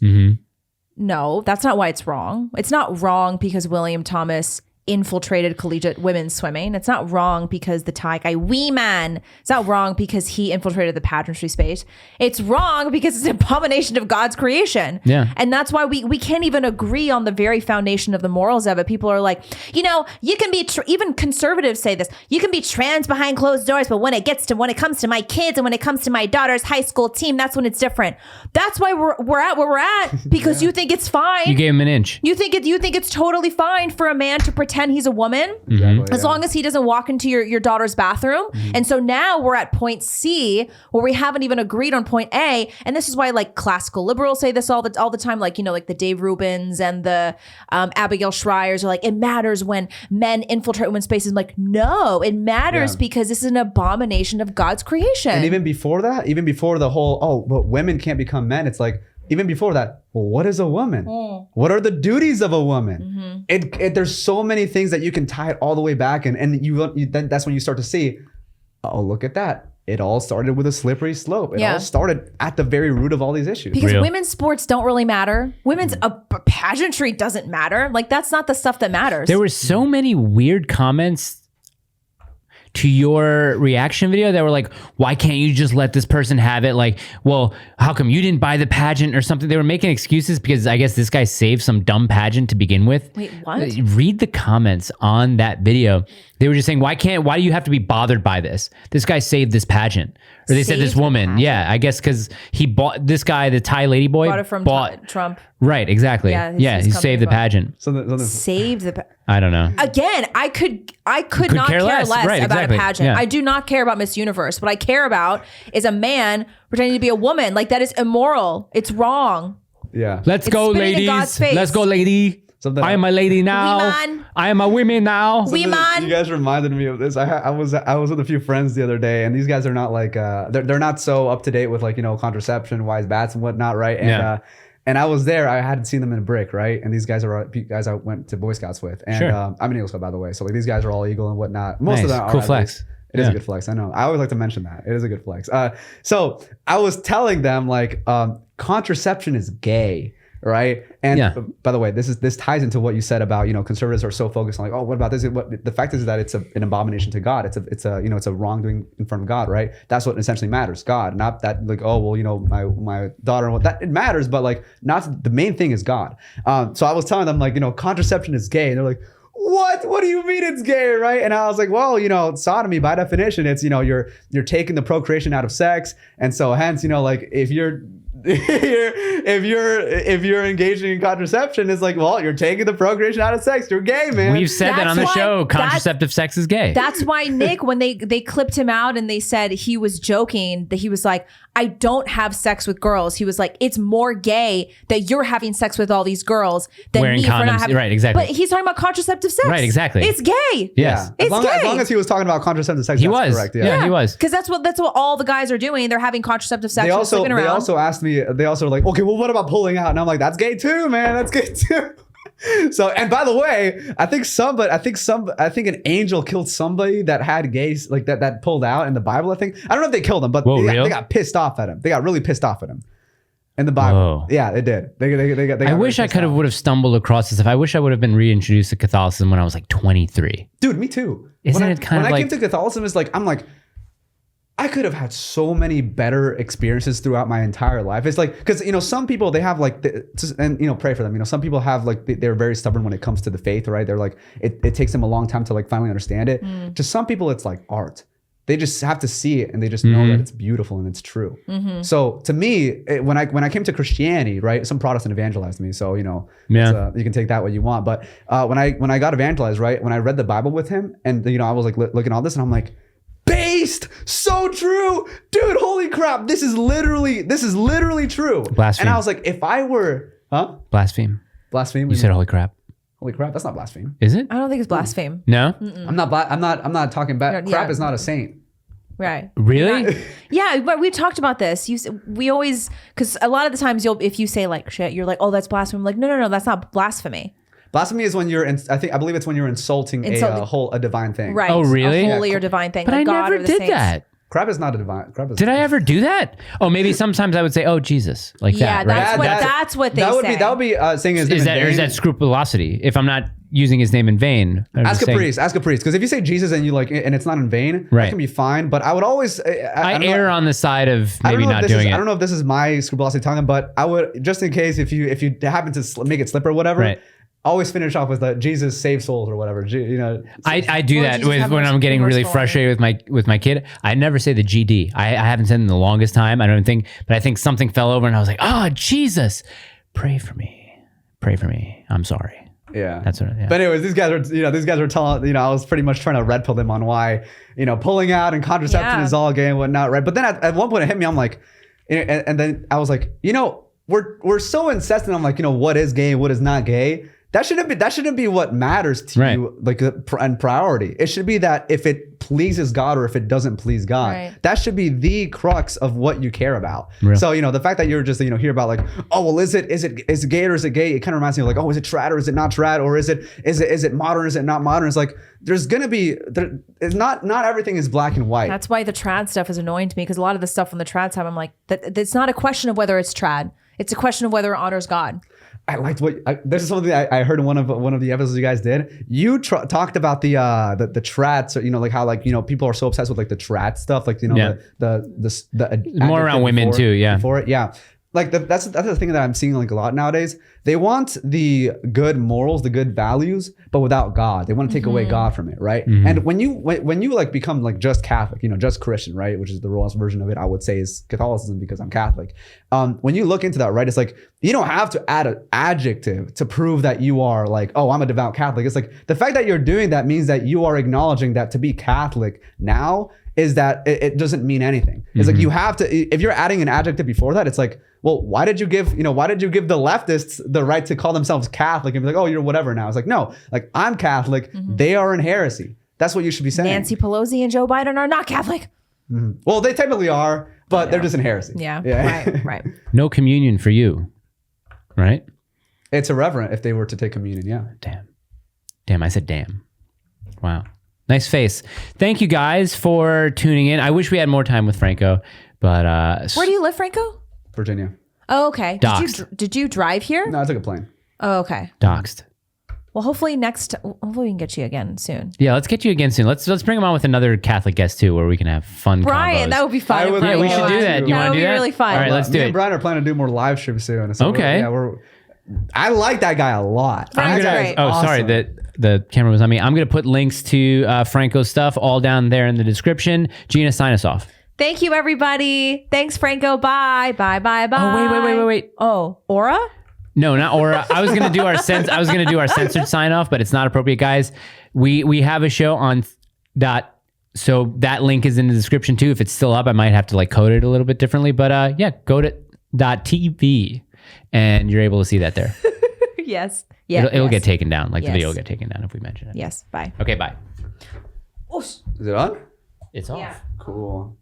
No, that's not why it's wrong. It's not wrong because William Thomas infiltrated collegiate women's swimming. It's not wrong because the Thai guy, wee man. It's not wrong because he infiltrated the pageantry space. It's wrong because it's an abomination of God's creation. Yeah. And that's why we can't even agree on the very foundation of the morals of it. People are like, you can be, even conservatives say this, you can be trans behind closed doors, but when it comes to my kids and when it comes to my daughter's high school team, that's when it's different. That's why we're at where we're at, because you think it's fine. You gave him an inch. You think it's totally fine for a man to pretend he's a woman, as long as he doesn't walk into your daughter's bathroom. And so now we're at point C, where we haven't even agreed on point A. And this is why like classical liberals say this all the time, like like the Dave Rubins and the Abigail Schreiers are like, it matters when men infiltrate women's spaces. I'm like, no, it matters because this is an abomination of God's creation. And even before the whole, but women can't become men, it's like, even before that, well, what is a woman? What are the duties of a woman? There's so many things that you can tie it all the way back, and then that's when you start to see, oh, look at that. It all started with a slippery slope. It all started at the very root of all these issues. Because women's sports don't really matter. Women's pageantry doesn't matter. Like, that's not the stuff that matters. There were so many weird comments to your reaction video that were like, why can't you just let this person have it? Like, well, how come you didn't buy the pageant or something? They were making excuses because I guess this guy saved some dumb pageant to begin with. Wait, what? Read the comments on that video. They were just saying, why do you have to be bothered by this? This guy saved this pageant. Or they said this woman. Yeah, I guess because he bought this guy, the Thai lady boy. Bought it from Trump. Right, exactly. Yeah, he saved the pageant. Saved the I don't know. Again, I could not care less right, about exactly. a pageant. Yeah. I do not care about Miss Universe. What I care about is a man pretending to be a woman. Like, that is immoral. It's wrong. Yeah. Let's go, ladies. Let's go, lady. I am a lady now. I am a women now. You guys reminded me of this. I was with a few friends the other day, and these guys are not like they're not so up to date with like contraception, wise bats and whatnot, right? And and I was there. I hadn't seen them in a brick, right? And these guys are guys I went to Boy Scouts with, and I'm an Eagle Scout, by the way. So like these guys are all Eagle and whatnot. Most of them are cool flex. It is a good flex. I know. I always like to mention that. It is a good flex. So I was telling them like contraception is gay. Right. And by the way, this ties into what you said about, conservatives are so focused on like, oh, what about this? The fact is that it's an abomination to God. It's a wrongdoing in front of God. Right. That's what essentially matters. God, not that like, oh, well, my daughter and what that it matters. But like not the main thing is God. So I was telling them like, contraception is gay. And they're like, what do you mean it's gay, right? And I was like, well, sodomy by definition, it's, you're taking the procreation out of sex. And so hence, like if you're engaging in contraception, it's like, well, you're taking the procreation out of sex. You're gay, man. We've said that on the show. Contraceptive sex is gay. That's why Nick, when they clipped him out and they said he was joking, that he was like, I don't have sex with girls. He was like, it's more gay that you're having sex with all these girls than wearing me condoms. For not having. Right, exactly. But he's talking about contraceptive sex. Right, exactly. It's gay. Yes. It's gay. As long as he was talking about contraceptive sex, he was correct. Yeah, he was. Because that's what all the guys are doing. They're having contraceptive sex. They also asked me. They also were like, okay, well, what about pulling out? And I'm like, that's gay too, man. That's gay too. So, and by the way, I think an angel killed somebody that had gays like that pulled out in the Bible. I don't know if they killed him, but they got pissed off at him. They got really pissed off at him in the Bible. Whoa. Yeah, they did. They got I wish I would have stumbled across this. I wish I would have been reintroduced to Catholicism when I was like 23. Dude, me too. When I came to Catholicism, I'm like, I could have had so many better experiences throughout my entire life. It's like, because, some people, they have like, and, pray for them. Some people have like, they're very stubborn when it comes to the faith, right? They're like, it takes them a long time to like finally understand it. To some people, it's like art. They just have to see it and they just know that it's beautiful and it's true. So to me, when I came to Christianity, right, some Protestant evangelized me. So, you can take that what you want. But when I got evangelized, right, when I read the Bible with him and, I was like looking at all this and I'm like, based, so true, dude, holy crap, this is literally true. Blaspheme. And I was like, if I were blaspheme you said holy crap. Holy crap, that's not blaspheme. Is it? I don't think it's blaspheme. No. I'm not talking bad. Crap is not a saint. Right. Really? Yeah, but we talked about this. We always, because a lot of the times if you say like shit, you're like, oh, that's blasphemy. I'm like, no, that's not blasphemy. Blasphemy is when I believe it's when you're insulting a divine thing. Right. Oh, really? A holy or divine thing. But like I God never or the did saints. that. Crap is not a divine. Crap is Did I ever do that? Oh, maybe sometimes I would say, "Oh, Jesus," like Yeah, that. Right? that's what they say. That would be saying his name Is in that or vain. is that scrupulosity? If I'm not using his name in vain, I'm Ask just a saying- priest. Ask a priest. Because if you say Jesus and you like, and it's not in vain, Right. that can be fine. But I would always. I err on the side of I don't maybe know if not this doing is, it. I don't know if this is my scrupulosity telling him, but I would, just in case, if you happen to make it slip or whatever, Right. always finish off with the Jesus save souls or whatever. You know. I do Lord that Jesus, with have when mercy- I'm getting really merciful on me. frustrated with my kid. I never say the GD. I haven't said it in the longest time. I don't think, but I think something fell over and I was like, "Oh, Jesus, pray for me. Pray for me. I'm sorry." Yeah. That's what. Yeah. But anyways, these guys are telling, I was pretty much trying to red pill them on why, pulling out and contraception Yeah. is all gay and whatnot, right? But then at one point it hit me, I'm like, and then I was like, we're so incessant on like, what is gay and what is not gay. That shouldn't be what matters to Right. you, like and priority. It should be that if it pleases God or if it doesn't please God, Right. that should be the crux of what you care about. Real. So the fact that you're just hear about like, oh well, is it gay or is it gay? It kind of reminds me of like, oh, is it trad or is it not trad, or is it modern or is it not modern? It's like there's gonna be it's not everything is black and white. That's why the trad stuff is annoying to me, because a lot of the stuff on the trad side, I'm like, it's not a question of whether it's trad. It's a question of whether it honors God. I liked this is something I heard in one of the episodes you guys did. You talked about the trad, like how like people are so obsessed with like the trad stuff, like Yeah. the More around adjective women before- too, yeah. before it, yeah. Like that's the thing that I'm seeing like a lot nowadays. They want the good morals, the good values, but without God. They want to take away God from it, right? Mm-hmm. And when you like become like just Catholic, just Christian, right? Which is the rawest version of it, I would say, is Catholicism because I'm Catholic. When you look into that, right, it's like you don't have to add an adjective to prove that you are like, oh, I'm a devout Catholic. It's like the fact that you're doing that means that you are acknowledging that to be Catholic now is that it doesn't mean anything. It's like you have to, if you're adding an adjective before that, it's like, well, why did you give the leftists the right to call themselves Catholic and be like, oh, you're whatever now? It's like, no, like I'm Catholic. They are in heresy. That's what you should be saying. Nancy Pelosi and Joe Biden are not Catholic. Well, they technically are, but they're just in heresy. Yeah. Right. No communion for you, right? It's irreverent if they were to take communion. Yeah. Damn. I said damn. Wow. Nice face. Thank you guys for tuning in. I wish we had more time with Franco, but Where do you live, Franco? Virginia. Oh, okay. Doxed. Did you drive here? No, I took a plane. Oh, okay. doxed. Well, hopefully we can get you again soon. Yeah, let's get you again soon. Let's bring him on with another Catholic guest too, where we can have fun. Brian, combos. that would be fun. I would- Yeah, we should do that. You That want would to do be that? really fun. All right, let's do Me it. and Brian are planning to do more live streams soon. So Okay. I like that guy a lot. Brian's That guy is great. Oh, sorry, awesome. the camera was on me. I'm going to put links to Franco's stuff all down there in the description. Gina, sign us off. Thank you, everybody. Thanks, Franco. Bye. Bye. Bye. Bye. Oh, wait. Oh, Aura? No, not Aura. I was gonna do our censored sign off, but it's not appropriate, guys. We have a show on dot, so that link is in the description too. If it's still up, I might have to like code it a little bit differently. But yeah, go to .tv and you're able to see that there. Yes. Yeah. It'll get taken down. Like the Yes. video will get taken down if we mention it. Yes. Bye. Okay, bye. Is it on? It's off. Yeah. Cool.